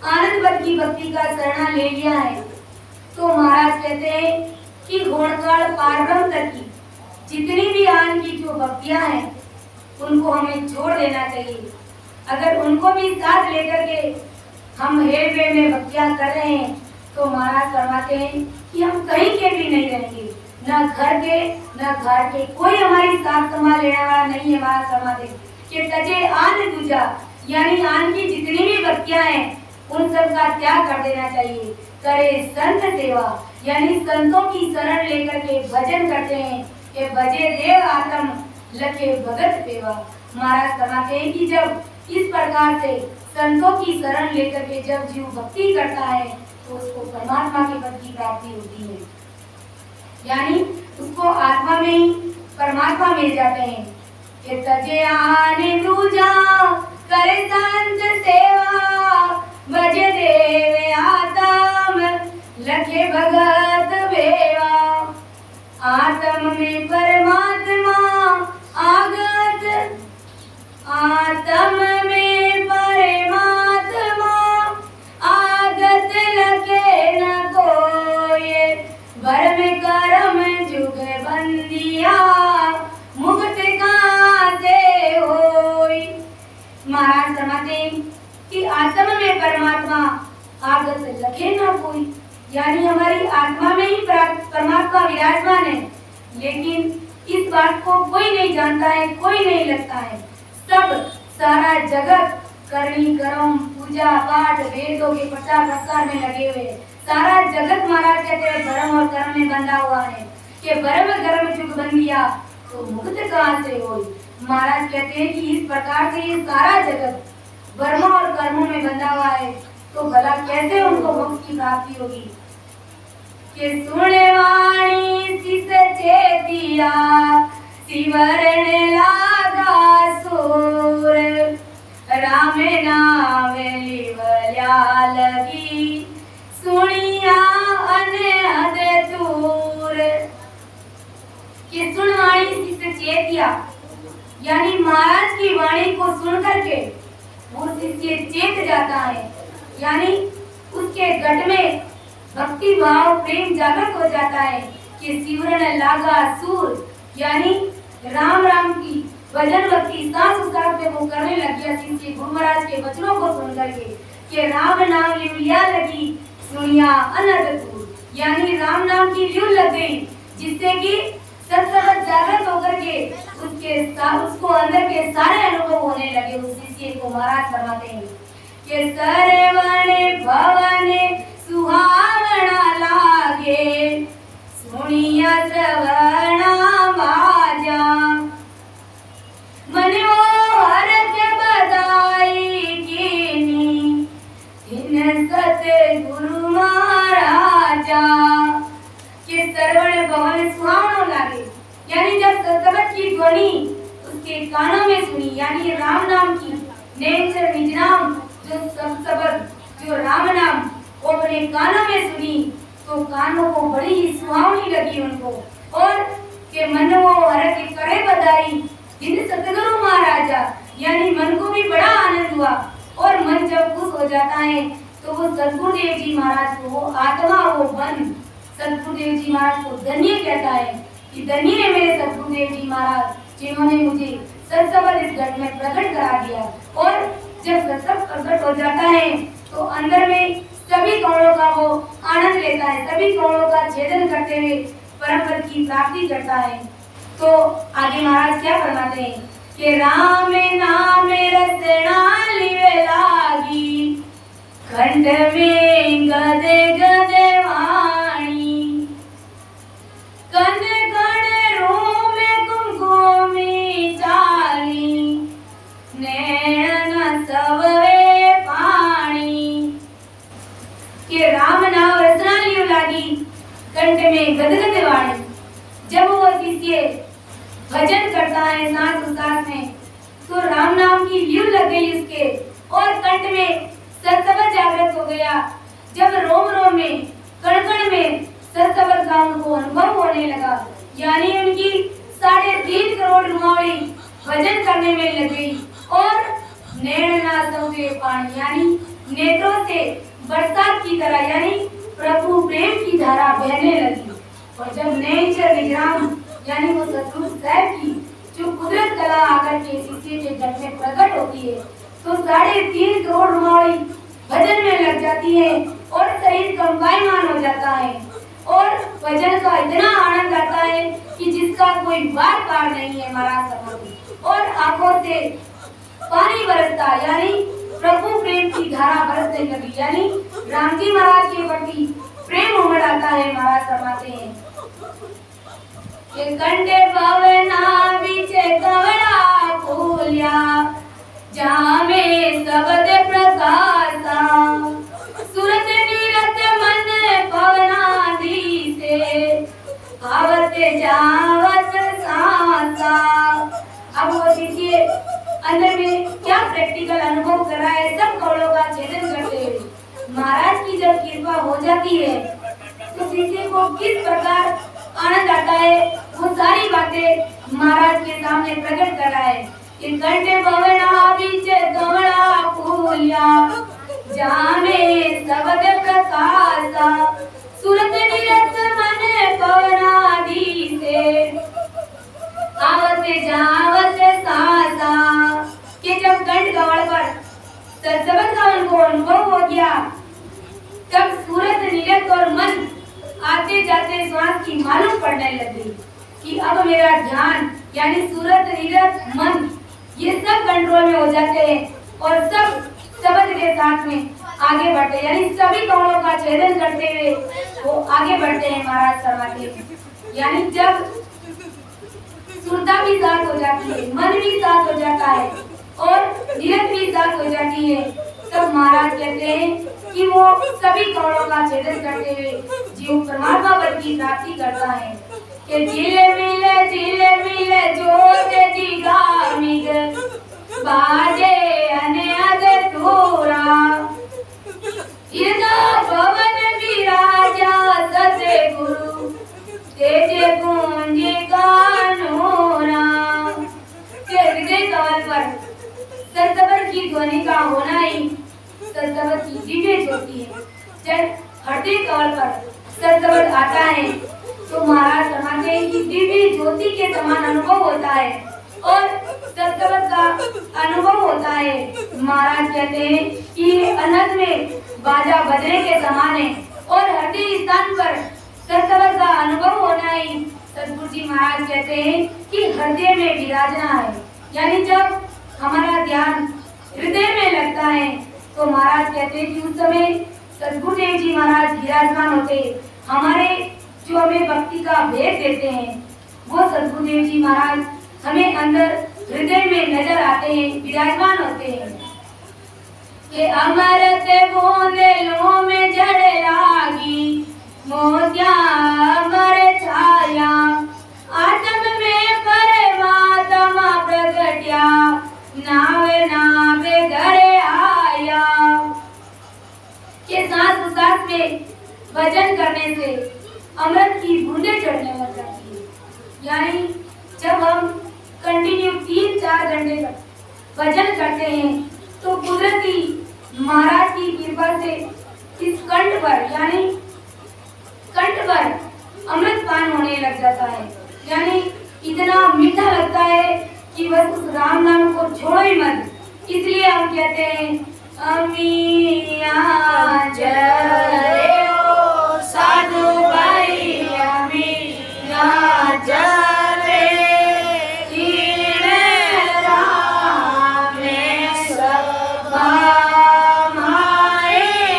आनंद की भक्ति का शरणा ले लिया है तो महाराज कहते हैं कि घोड़काल पारब्रह्म तक की जितनी भी आन की जो भक्तियां हैं उनको हमें छोड़ देना चाहिए। अगर उनको भी साथ लेकर के हम हेरफेर में भक्तियां कर रहे हैं तो महाराज फरमाते हैं कि हम कहीं के भी नहीं रहेंगे, न घर के न घर के, कोई हमारी साथ संभाल लेने वाला नहीं है। महाराज फरमाते हैं कि तजे आन दूजा यानी आन की जितनी भी भक्तियां हैं उन सब का त्याग कर देना चाहिए। करे संत सेवा यानी संतों की शरण लेकर के भजन करते हैं कि भजे देव आत्म लखे भगत सेवा। महाराज फरमाते हैं कि जब इस प्रकार से संतों की शरण लेकर के जब जीव भक्ति करता है तो उसको परमात्मा के पद की प्राप्ति होती है, यानी उसको आत्मा में ही परमात्मा मिल जाते हैं। कि तजे आने दूजा करे संत सेवा भज देव आत्म लखे भगत बेवा। आत्म में परमात्मा आगत आत्म में परमात्मा आगत लखे न कोई भरम करम जुग बंदिया मुक्त कहाँ से होई। महाराज फरमाते हैं कि आत्मा में परमात्मा आगत लखे न कोई यानी हमारी आत्मा में ही परमात्मा विराजमान है, लेकिन इस बात को कोई नहीं जानता है, कोई नहीं लगता है। सब सारा जगत करनी कर्म पूजा पाठ वेदों के प्रचार प्रसार में लगे हुए, सारा जगत महाराज कहते हैं भरम और कर्म में बंधा हुआ है कि भरम कर्म जुग बंदिया तो मुक्त कहाँ से होई। महाराज कहते हैं कि इस प्रकार से ये सारा जगत भरम और कर्मों में बंधा हुआ है तो भला कैसे उनको मोक्ष की प्राप्ति होगी। कि सुने वाणी सिस चेतिया सिमरन लागा सूर राम नाम लिवल्या लगी सुनिया अनहद दूर। कि सुन वाणी सिस चेतिया यानी महाराज की वाणी को सुन करके वो शिष्य चेत जाता है, यानी उसके गट में भक्ति भाव प्रेम जागृत हो जाता है। कि सिमरन लागा सूर यानी राम राम की भजन भक्ति सांस सांस में वो करने लग गया शिष्य गुरु महाराज के वचनों को सुन करके। कि राम नाम लिवलिया लगी सुनिया अनहद दूर यानी राम नाम की ल्यू लग गई जिससे कि सत्संग जागृत होकर के उसको अंदर के सारे अनुभव होने लगे उस शिष्य को। महाराज फरमाते हैं कि सरवण भवन सुहावना लागे सुनिया श्रवणा बाजा मनोहर के बधाई कीनी इन सतगुरु महाराजा। कि सरवण भवन सुहावना लागे यानी जब सत्संग की ध्वनि उसके कानों में सुनी यानी राम नाम की नेत्र निज नाम जो शब्द जो राम नाम वो अपने कानों में सुनी तो कानों को बड़ी ही सुहावनी लगी उनको और के मन वो हर के करे बधाई जिन सतगुरु महाराजा यानी मन को भी बड़ा आनंद हुआ और मन जब खुश हो जाता है तो वो सद्गुरुदेव जी महाराज को वो आत्मा वो मन सद्गुरुदेव जी महाराज को धन्य कहता है कि धन्य है मेरे सद्गुरुदेव जी महाराज जिन्होंने मुझे सत्संग इस घट में प्रकट करा दिया। और जब सत्संग प्रकट हो जाता है तो अंदर में सभी कौड़ों का वो आनंद लेता है, सभी कौड़ों का छेदन करते हुए परम पद की प्राप्ति करता है। तो आगे महाराज क्या फरमाते हैं कि राम नाम रसना लिवे लागी कंठ में गदे गदे वाणी, कंधे कड़े रूम में कुमकुमी चाली, नैन सवे पानी। के राम नाम रचना लियो लागी, कंठ में गदगद वाणी। जब वो शिष्य भजन करता है सांस उसास में, तो राम नाम की ल्यू लग गई उसके और कंठ में सत्सवर जागृत हो गया। जब रोम रोम में कण कण में सत्सवर का उनको अनुभव होने लगा, यानी उनकी 3.5 करोड़ रुमावली भजन करने में लग गई और नैना सवे पानी, यानी नेत्रों से बरसात की तरह यानी प्रभु प्रेम की धारा बहने लगी। और जब नेचर विग्राम यानी वो सतगुरु साहब की जो कुदरत कला आकर के शिष्य के जट में प्रकट होती है, तो 3.5 करोड़ रुमावली भजन में लग जाती है और शरीर कंपायमान हो जाता है और भजन का इतना आनंद आता है कि जिसका कोई बार पार नहीं है महाराज समाधि। और आंखों से पानी बरसता यानी प्रभु प्रेम की धारा बरसने लगी, यानी राम जी महाराज के प्रति प्रेम उमड़ आता है। महाराज फरमाते हैं कि कंडे भवना बीचे कवड़ा फूलिया, जामे सबद प्रकाशा, सुरत नीरत मन पवना दीसे, आवत जावत सांसा। अब वो शिष्य अंदर में क्या प्रैक्टिकल अनुभव कर रहा है, सब कौड़ों का छेदन करते हुए महाराज की जब कृपा हो जाती है तो शिष्य को किस प्रकार आनंद आता है, वो सारी बातें महाराज के सामने प्रकट कर रहा है। कि कंठे भवना बीच कमला फूलिया, जामे सबद प्रकाशा, सुरत निरत मन पवना दीसे, आवत जावत सासा। कि जब कंठ कमल पर सत्संग का उनको अनुभव हो गया, तब सूरत निरत और मन आते जाते श्वास की मालूम पड़ने लगी कि अब मेरा ध्यान यानी सूरत निरत मन ये सब कंट्रोल में हो जाते हैं और सब शब्द के साथ में आगे बढ़ते हैं, यानी सभी कौड़ों का छेदन करते हुए वो आगे बढ़ते हैं। महाराज फरमाते हैं यानी जब सुरता भी साथ हो जाती है, मन भी साथ हो जाता है और निरत भी साथ हो जाती है, तब महाराज कहते हैं कि वो सभी कौड़ों का छेदन करते हुए जीव परमात्मा पद की प्राप्ति करता है। कि जिले मिले जोत जिगामिग, बाजे अनहद तोरा, इरदा पवन विराजा सतगुरु, तेज कुंज कानोरा। के हृदय कमल पर सत्सवर की ध्वनि का होना ही सत्सवर की दिव्य ज्योति है। जब हृदय कमल पर सत्सवर आता है तो महाराज फरमाते हैं कि दिव्य ज्योति के समान अनुभव होता है और सत्सवर का अनुभव होता है। महाराज कहते हैं कि अनंत में बाजा बजने के समान है और हृदय स्थान पर सत्सवर का अनुभव होना ही सतगुरु जी महाराज कहते हैं कि हृदय में विराजना है। यानी जब हमारा ध्यान हृदय में लगता है तो महाराज कहते हैं कि उस समय सतगुरुदेव जी महाराज विराजमान होते, हमारे जो हमें भक्ति का भेद देते हैं वो सतगुरुदेव जी महाराज हमें अंदर हृदय में नजर आते हैं, विराजमान होते हैं। कि अमृत बूंदों में जड़ लागी, मोतिया अमर छाया, आत्म में परमात्मा प्रगट्या, नाव नाव घर आया। के सांस उसास में भजन करने से अमृत की बूंदें चढ़ने लग जाती है। यानी जब हम कंटिन्यू 3-4 घंटे तक भजन करते हैं तो कुदरती महाराज की कृपा से इस कंठ पर यानी कंठ पर अमृत पान होने लग जाता है। यानी इतना मीठा लगता है कि बस उस राम नाम को छोड़ो ही मत। इसलिए हम कहते हैं अमिया जय हो साधु भाई, अमिया जय कीण राम सब माए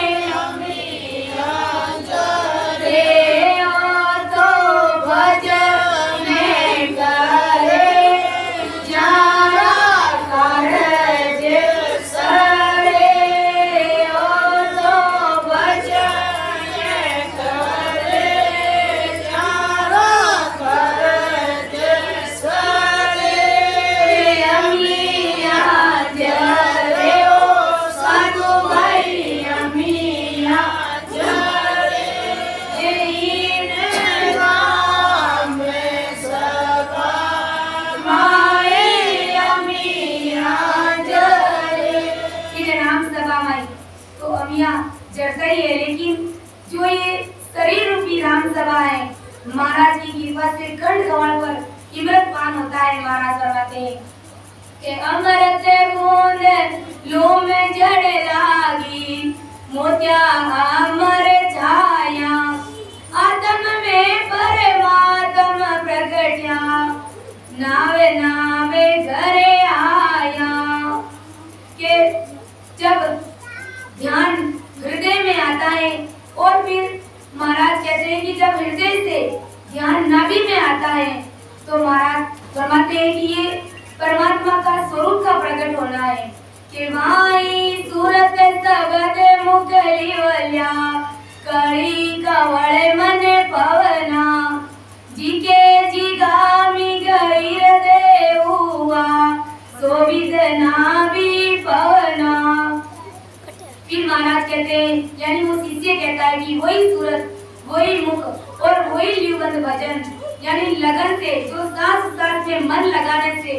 है महाराज फरमाते हैं कि अमृत बूंद लू में जड़ लागी, मोतिया अमर छाया, आत्म में परमात्मा प्रगट्या, नावे नावे घरे आया। के जब ध्यान हृदय में आता है और फिर महाराज कहते हैं कि जब हृदय से ध्यान नाभि में आता है तो महाराज फरमाते हैं कि ये परमात्मा का स्वरूप का प्रकट होना है कि माई सूरत सबद मुखली वल्या, कड़ी कवल मन पवना, जीके जिगामी गई हृदय हुआ, सोविद नाभि पवना। फिर महाराज कहते हैं यानी वो शिष्य कहता है कि वही सूरत, वही मुख और वही ल्यूबंद भजन यानी लगन से, जो सांस सांस में मन लगाने से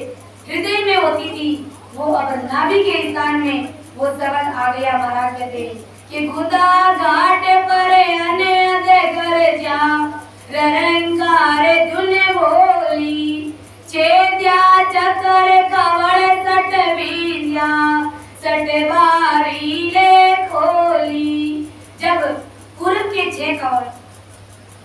हृदय में होती थी, वो अब नाभि के स्थान में वो शब्द आ गया। महाराज कहते हैं कि गुदा घाट पर अने कर जा, रंगार धुन बोली, छेद्या चकर कवल सट बीजा, सटवारी ले खोली। जब पूरब के छह कवल,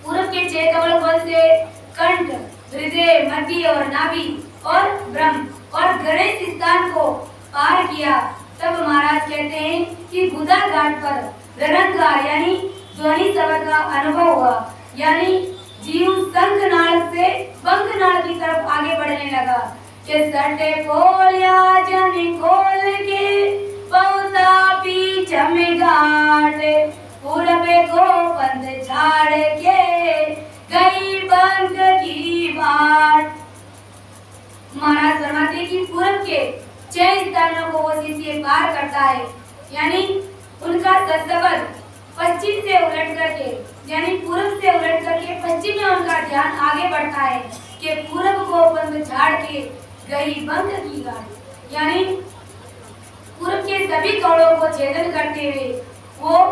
पूरब के छह कवल कौन से? कंठ, हृदय, मध्य और नाभि और ब्रह्म और गणेश स्थान को पार किया, तब महाराज कहते हैं कि गुदा घाट पर ररंगार यानी ध्वनि शब्द का अनुभव हुआ, यानी जीव शंखनाद से बंखनाद की तरफ आगे बढ़ने लगा कि सटे खोलिया जमी खोल के, बहुता पीछ में घाट, पूरबे को पंथ छाड़ के, गई बंक की बाट। महाराज फरमाते कि पूरब के 6 स्थानों को वो शिष्य पार करता है, यानी उनका सत्सबद पश्चिम से उलट करके यानी पूरब से उलट करके पश्चिम में उनका ध्यान आगे बढ़ता है कि पूरब को पंथ छाड़ के गई बंक की गाड़ी, यानी पूरब के सभी कौड़ों को छेदन करते हुए वो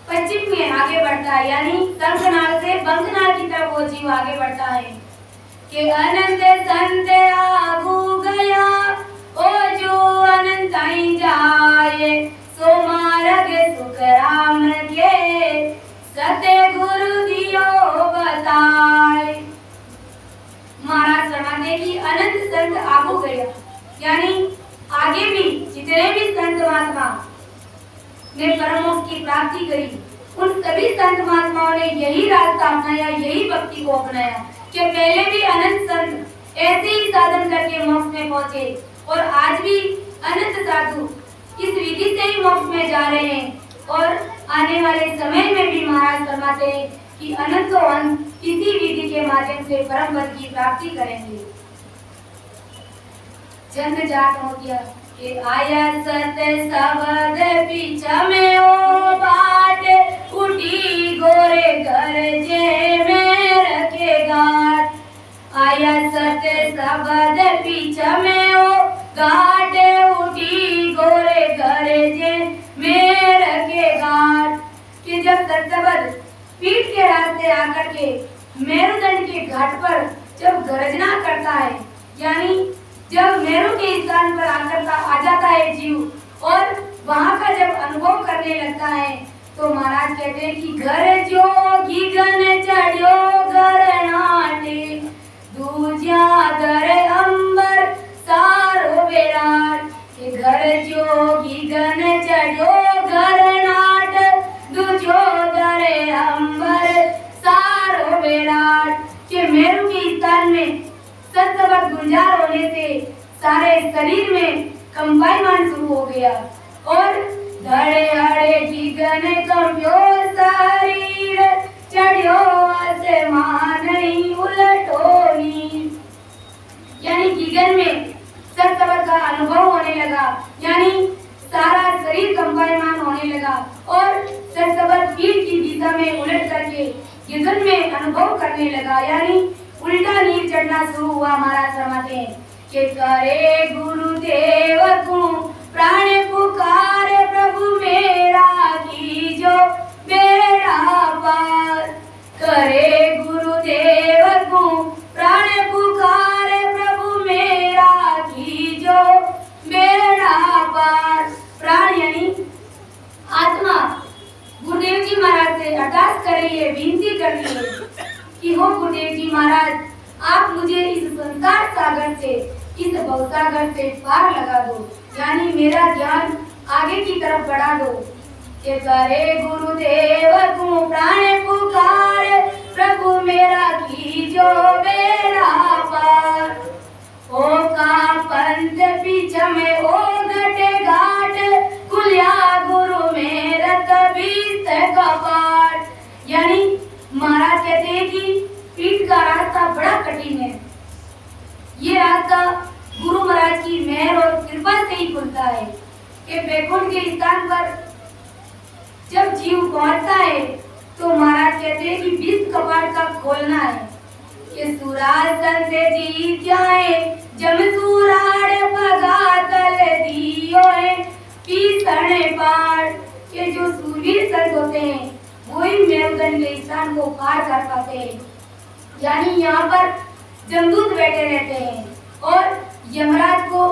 पश्चिम में आगे बढ़ता है, यानी शंखनाद से बंखनाद की तरफ वो जीव आगे बढ़ता है कि अनंत संत आगू गया, ओ जो अनंत ही जाए, सो मार्ग सुख राम के, सत्य गुरु दियो बताए। महाराज फरमाते कि अनंत संत आगू गया, यानी आगे भी जितने भी संत महात्मा ने परम मोक्ष की प्राप्ति करी, उन सभी संत महात्माओं ने यही रास्ता अपनाया, यही भक्ति को अपनाया कि पहले भी अनंत संत ऐसे ही साधन करके मोक्ष में पहुंचे और आज भी अनंत साधु इस विधि से ही मोक्ष में जा रहे हैं और आने वाले समय में भी महाराज फरमाते हैं कि अनंत अंत इसी विधि के माध्यम से परम पद की प्राप्ति करेंगे। छंद जाट हो गया कि आया सत्य शब्द पीछा में ओ बाट, उठी गोरे घर जे में रखे घाट, आया सत्य शब्द पीछा में ओ घाट, उठी गोरे घर जे में रखे घाट। कि जब सत्सबद पीठ के रास्ते आकर के मेरुदंड के घाट पर जब गर्जना करता है, यानी जब मेरु के स्थान पर आकर का आ जाता है जीव और वहाँ का जब अनुभव करने लगता है, तो महाराज कहते हैं कि घर जोगी गन चढ़ियो घर नाटे, दूजा घर अंबर सारो बेराट। कि घर जोगी गन चढ़ियो घर नाट, दूजो घर अंबर सारो बेराट। कि मेरु के स्थान में सत्सबद गुंजार होने से सारे शरीर में कंपायमान शुरू हो गया और धड़े हड़े गीगन कंप्यो शरीर, चढ़ियो आसमान उलटोनी। यानी गीगन में सत्सबद का अनुभव होने लगा, यानी सारा शरीर कंपायमान होने लगा और सत्सबद पीठ की दिशा में उलट करके गीगन में अनुभव करने लगा, यानी उल्टा नीर चढ़ना शुरू हुआ। महाराज फरमाते हैं कि करे गुरुदेव को प्राण पुकारे, प्रभु मेरा कीजो बेड़ा पार। करे गुरुदेव को प्राण पुकारे, इस भवसागर से पार लगा दो, यानी मेरा ध्यान आगे की तरफ बढ़ा दो। के करे गुरुदेव तू प्राण पुकार, प्रभु मेरा कीजो बेड़ा पार। ओ का पंथ पीछ में ओ घटे घाट, खुलिया गुरु मेरा तबीत कपाट। यानी महाराज कहते हैं कि पीठ का रास्ता बड़ा कठिन है। ये रास्ता गुरु महाराज की मेहर और कृपा से ही खुलता है। कि बैकुंठ के स्थान पर जब जीव पहुंचता है तो महाराज कहते हैं कि 20 कपाट का खोलना है। कि सुरासन से जीत जाए जब सुराड़ पगातल दियो है पीसने पार। के जो सूरवीर संत होते हैं वही मेरुदंड के स्थान को पार कर पाते हैं। यानी यहाँ पर जमदूत बैठे रहते हैं और यमराज को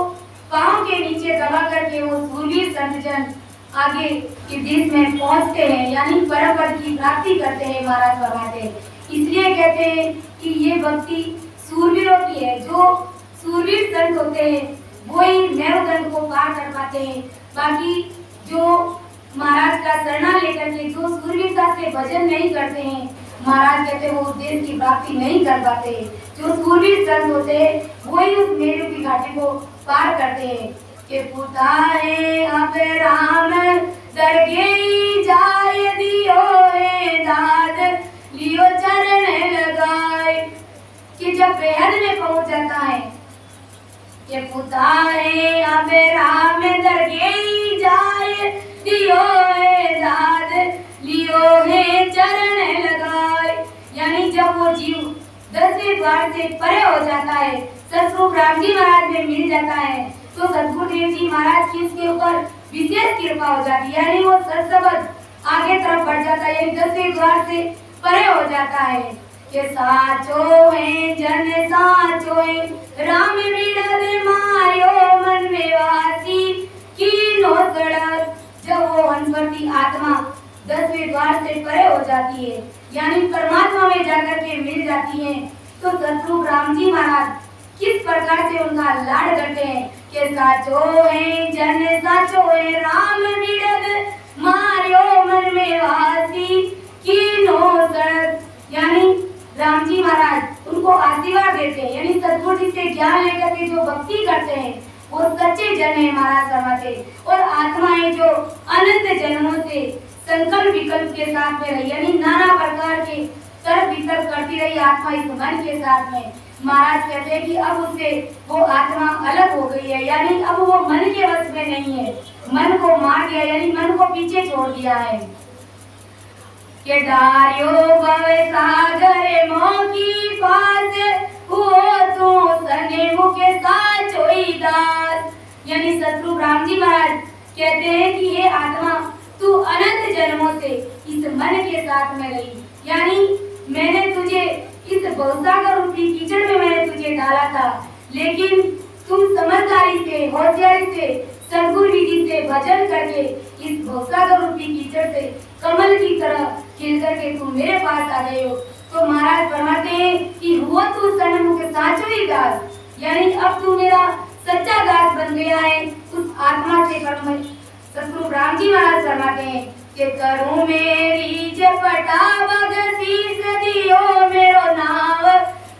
पांव के नीचे दबा करके वो सूरवीर संत जन आगे के देश में पहुंचते हैं, यानी परम पद की प्राप्ति करते हैं। महाराज फरमाते हैं, इसलिए कहते हैं कि ये भक्ति सूरवीरों की है। जो सूरवीर संत होते हैं वो ही मेरुदंड को पार कर पाते हैं। बाकी जो महाराज का शरणा लेकर के जो सूरवीरता से भजन नहीं करते हैं, महाराज कहते हैं वो उद्देश्य की प्राप्ति नहीं कर पाते। जो सूरवीर संत होते हैं वही उस मेरु की घाटी को पार करते हैं। के पुताए अब राम दरगे जाय दियो है दाद, लियो चरण लगाए। कि जब बेहद में पहुंच जाता है कि पुताए अब राम दरगे जाय दियो है दाद, लियो है चरण लगाए। यानी जब वो जीव 10वें द्वार से परे हो जाता है, सतरूप राम जी महाराज में मिल जाता है, तो सतगुरुदेव जी महाराज की उसके ऊपर विशेष कृपा हो जाती है। यानी वो सत्सबद आगे तरफ बढ़ जाता है, यानी 10वें द्वार से परे हो जाता है। के साचो है जन साचो है राम बिड़द मायो मन में वासी कीनो सड़क। जब वो वनस्पति आत्मा 10वें द्वार से परे हो जाती है, यानी परमात्मा में जाकर के मिल जाती है, तो सतरूप राम जी महाराज किस प्रकार से उनका लाड करते हैं। के साचो है जन साचो है राम बिड़द मारियो मन में वासी कीनो सड़क। यानी राम जी महाराज उनको आशीर्वाद देते हैं, यानी सतगुरु जी से ज्ञान लेकर के जो भक्ति करते हैं वो सच्चे जन है महाराज फरमाते। और आत्माएं जो अनंत जन्मों से संकल्प विकल्प के साथ में रही, यानी नाना प्रकार के तर्क वितर्क करती रही आत्मा इस मन के साथ में, महाराज कहते हैं कि अब उससे वो आत्मा अलग हो गई है। यानी अब वो मन के वश में नहीं है, मन को मार दिया, यानी मन को पीछे छोड़ दिया है। के डारियो भव सागर मोकी पास हुओ तू सने मुके साचोई दास। यानी सतरूप राम जी महाराज कहते हैं कि ये आत्मा तू अनंत जन्मों से इस मन के साथ में रही, यानी मैंने तुझे इस भवसागर रूपी कीचड़ में मैंने तुझे डाला था, लेकिन तुम समझदारी से होशियारी से सद्गुरु विधि से भजन करके इस भवसागर रूपी कीचड़ से कमल की तरह खिल करके तुम मेरे पास आ गए हो। तो महाराज फरमाते हैं कि हुआ तू सन्मुख साचो ही दास, यानी अब तू मेरा सच्चा दास बन गया है उस आत्मा से। सतगुरु राम जी महाराज फरमाते हैं कि करूं मेरी जपटा बग शीस दियो मेरो नाव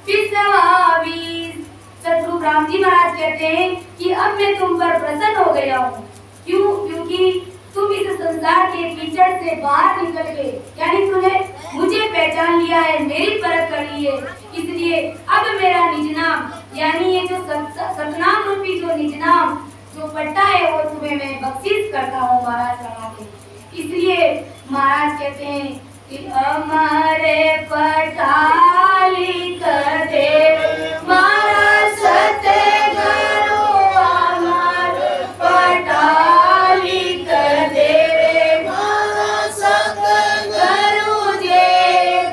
पिसवावीस। सतगुरु राम जी महाराज कहते हैं कि अब मैं तुम पर प्रसन्न हो गया हूँ। क्यों? क्योंकि तुम इस संसार के कीचड़ से बाहर निकल गए, यानी तुमने मुझे पहचान लिया है, मेरी परख कर ली है, इसलिए अब मेरा निज नाम, यानी ये जो सतनाम रूपी जो निज नाम जो पट्टा है वो तुम्हें मैं बख्शीश करता हूँ महाराज फरमाते। इसलिए महाराज कहते हैं कि हमारे पटाली कर दे महाराज सत्य करो, हमारे पटाली कर दे महाराज सत्य करो, जे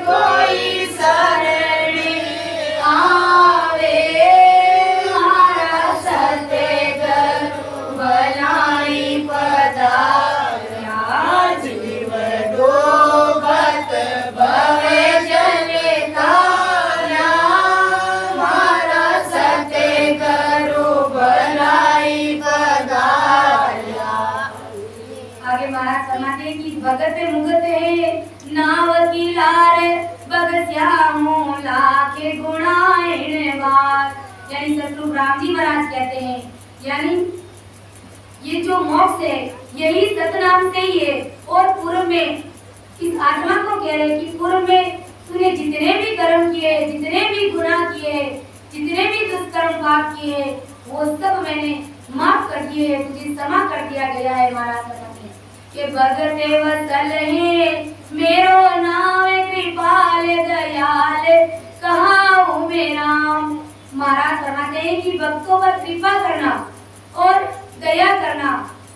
कोई शरण आवे महाराज सत्य करो बनाई पदा राम जी महाराज कहते हैं, यानी ये जो मोक्ष है यही सतनाम से ही है। और पूर्व में इस आत्मा को कह रहे कि पूर्व में तूने जितने भी कर्म किए, जितने भी गुनाह किए, जितने भी दुष्कर्म पाप किए, वो सब मैंने माफ कर दिए है, तुझे क्षमा कर दिया गया है। महाराज बताते हैं कि भगते वत्सल है मेरो नाम कृपाल दयाल कहाँ हूँ मैं राम। महाराज फरमाते हैं कि भक्तों पर कृपा करना और दया करना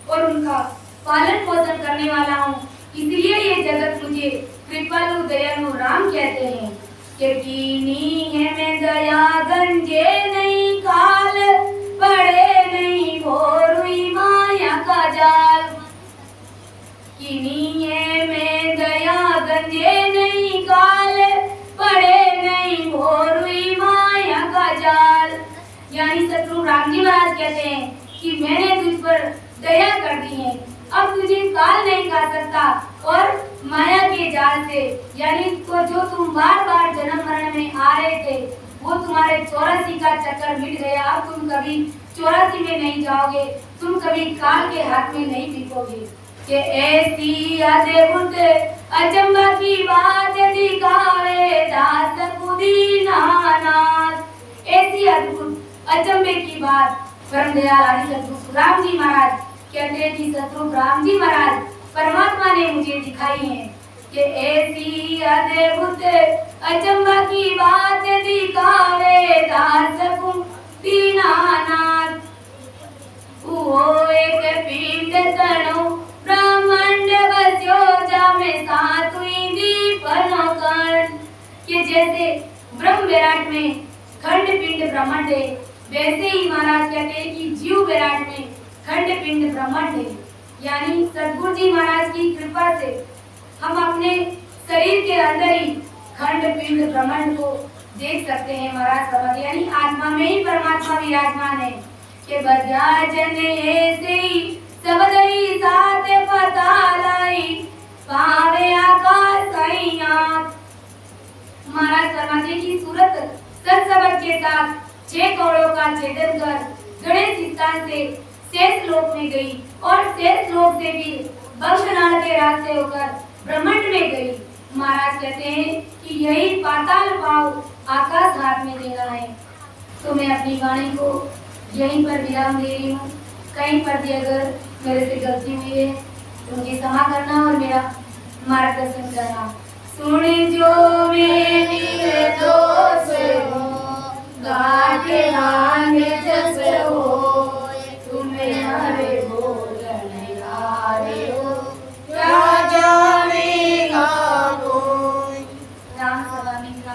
और उनका पालन पोषण करने वाला हूँ, इसलिए ये जगत मुझे कृपालु दयालु राम कहते हैं। कि कीनी है मैं दया गंजे नहीं काल, पड़े नहीं भोरुई माया का जाल। कीनी है मैं दया गंजे नहीं काल, पड़े नहीं भोरुई माया का जाल। यानी शत्रु राम जी महाराज कहते हैं कि मैंने तुझ पर दया कर दी है, अब तुझे काल नहीं खा सकता और माया के जाल से, यानी तो जो तुम बार बार जन्म मरण में आ रहे थे वो तुम्हारे 84 का चक्कर मिट गया। अब तुम कभी 84 में नहीं जाओगे, तुम कभी काल के हाथ में नहीं बिकोगे। कि ऐसी अद्भुत अचंबा की बात दिखावे दास दीनानाथ। ऐसी अद्भुत अचंबे की बात परम दयाल आदि सतगुरु राम जी महाराज कहते हैं कि सतगुरु राम जी महाराज परमात्मा ने मुझे दिखाई है। कि ऐसी अद्भुत अचंबा की बात दिखावे दास दीनानाथ। वो एक पिंड तनु ब्रह्मांड बस्यो जामे सातुई दीपनो कण। कि जैसे ब्रह्म विराट में खंड पिंड ब्रह्मांड है, वैसे ही महाराज कहते हैं कि जीव विराट में खंड पिंड ब्रह्मांड है। यानी सतगुरु जी महाराज की कृपा से हम अपने शरीर के अंदर ही खंड पिंड ब्रह्मांड को देख सकते हैं। महाराज समझ, यानी आत्मा में ही परमात्मा विराजमान है। कि बजा जन ऐसे ही सबदई साथ पता लाई पावे आकाश आँख। महाराज फरमाते की सूरत सत्सबद के साथ 6 कौड़ों का छेदन कर गणेश स्थान से शेष लोक में गई और शेष लोक से भी बंगनाल के रास्ते होकर ब्रह्मांड में गई। महाराज कहते हैं कि यही पाताल पाव आकाश हाथ में देना है। तो मैं अपनी वाणी को यहीं पर विराम दे रही हूँ। कहीं पर भी अगर मेरे से गलती हुई है तो मुझे क्षमा करना और मेरा मार्गदर्शन करना। सुन जो मेरे दोष हो गाके लान जस हो, तुम्हें हरे बोलने आरे हो क्या जानेगा कोई। राम सभा में का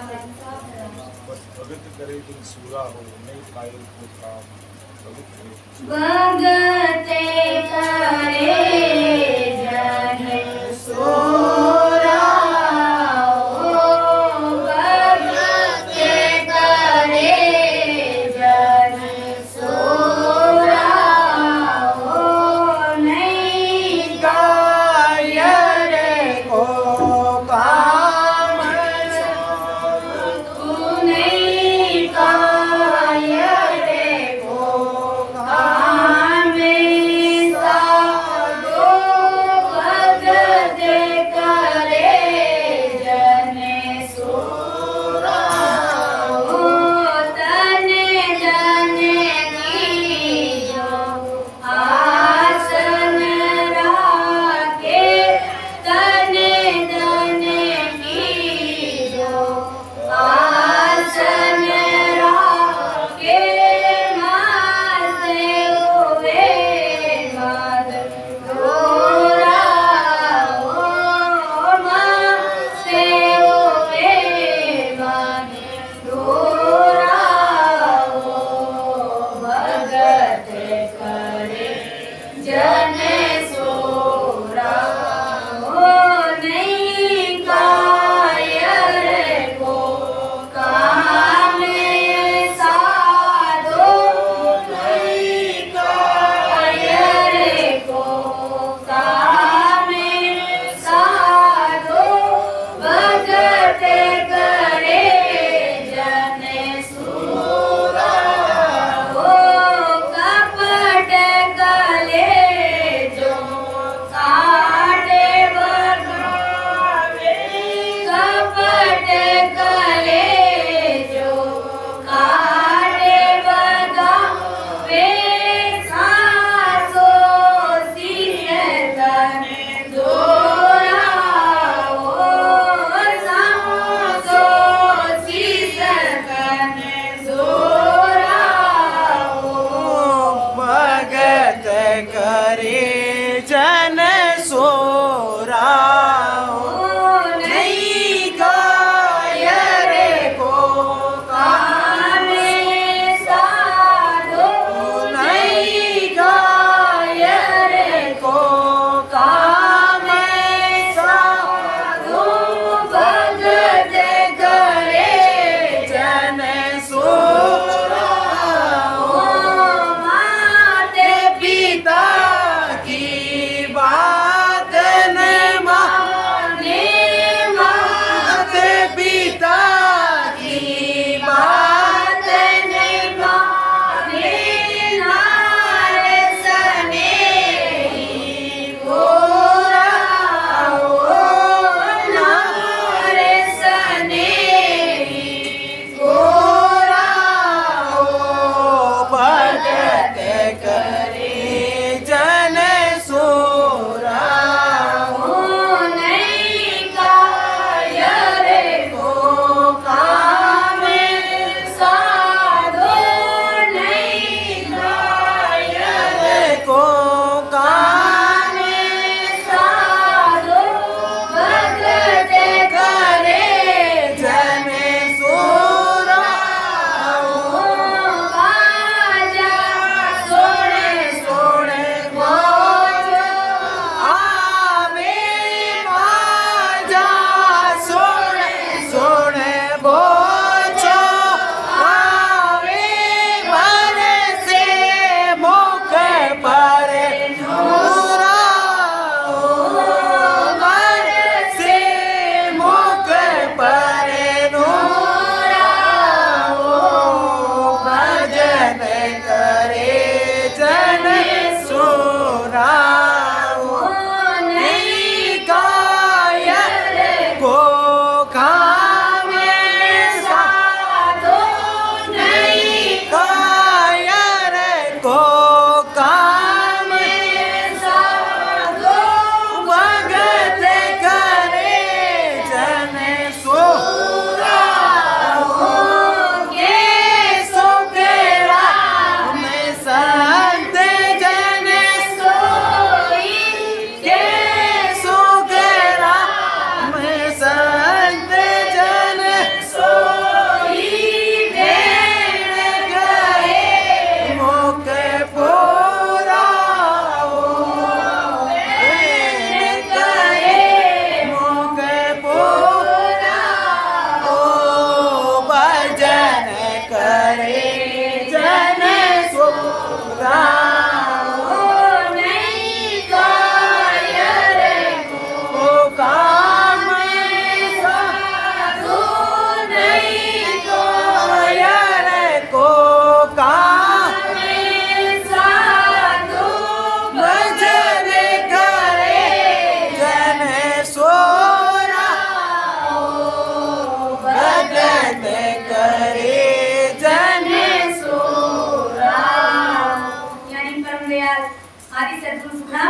पवित्र करे तुम सूरा हो नहीं पाए को काम भगते करे जन सोरा हो, भगते करे जन सोरा हो, नहीं गाय रे को काम तू नहीं काय रे को काम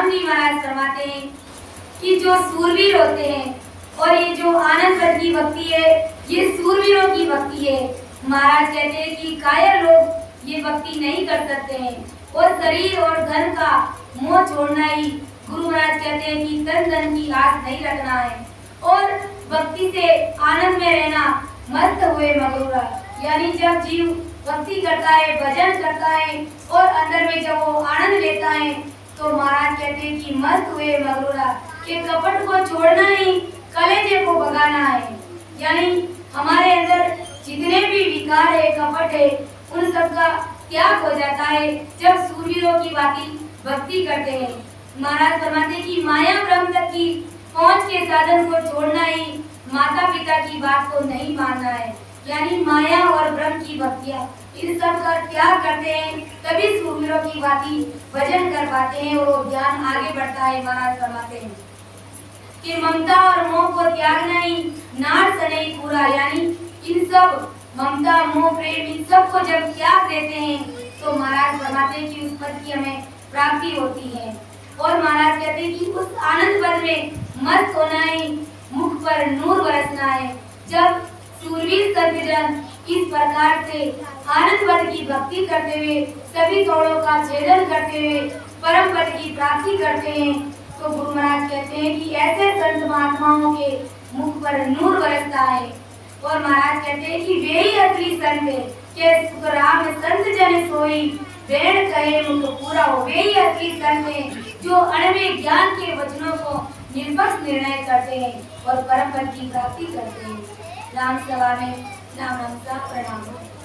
भगवान जी महाराज फरमाते हैं कि जो सूरवीर होते हैं और ये जो आनंद भर की भक्ति है ये सूरवीरों की भक्ति है। महाराज कहते हैं कि कायर लोग ये भक्ति नहीं कर सकते हैं और शरीर और धन का मोह छोड़ना ही गुरु महाराज कहते हैं कि तन धन की आस नहीं रखना है और भक्ति से आनंद में रहना, मस्त हुए मगरूरा। यानी जब जीव भक्ति करता है, भजन करता है और अंदर में जब वो आनंद लेता है तो महाराज कहते हैं कि मस्त हुए मगरूरा, कि कपट को छोड़ना ही कलेजे को भगाना है। यानी हमारे अंदर जितने भी विकार है, कपट है, उन सब का त्याग हो जाता है जब सूरवीरों की भक्ति करते हैं। महाराज फरमाते हैं कि माया ब्रह्म तक की पहुंच के साधन को छोड़ना ही माता पिता की बात को नहीं मानना है। यानी माया और ब्रह्म की भक्तियां इन सब का त्याग करते हैं तभी सूरवीरों की भजन कर पाते हैं और वो ज्ञान आगे बढ़ता है। महाराज फरमाते हैं कि ममता और मोह को त्यागना ही नार सने पूरा। यानी इन सब ममता मोह प्रेम इन सब को जब त्याग देते हैं तो महाराज फरमाते हैं कि उस पद की हमें प्राप्ति होती है। और महाराज कहते हैं कि उस आनंद पद में मस्त होना ही मुख पर नूर बरसना है। जब सूरवीर सज्जन इस प्रकार से आनंद पद की भक्ति करते हुए सभी तोड़ों का छेदन करते हुए परम पद की प्राप्ति करते हैं तो गुरु महाराज कहते हैं कि ऐसे संत महात्माओं के मुख पर नूर बरसता है। और महाराज कहते हैं कि वे ही असली संत है कि सुखराम संत जन सोई वेण कहे मुख पूरा हो। वे ही असली संत है जो अणवे ज्ञान के वचनों को निर्पक्ष निर्णय करते हैं और परम पद की प्राप्ति करते हैं। राम सभा में नाम प्रणाम।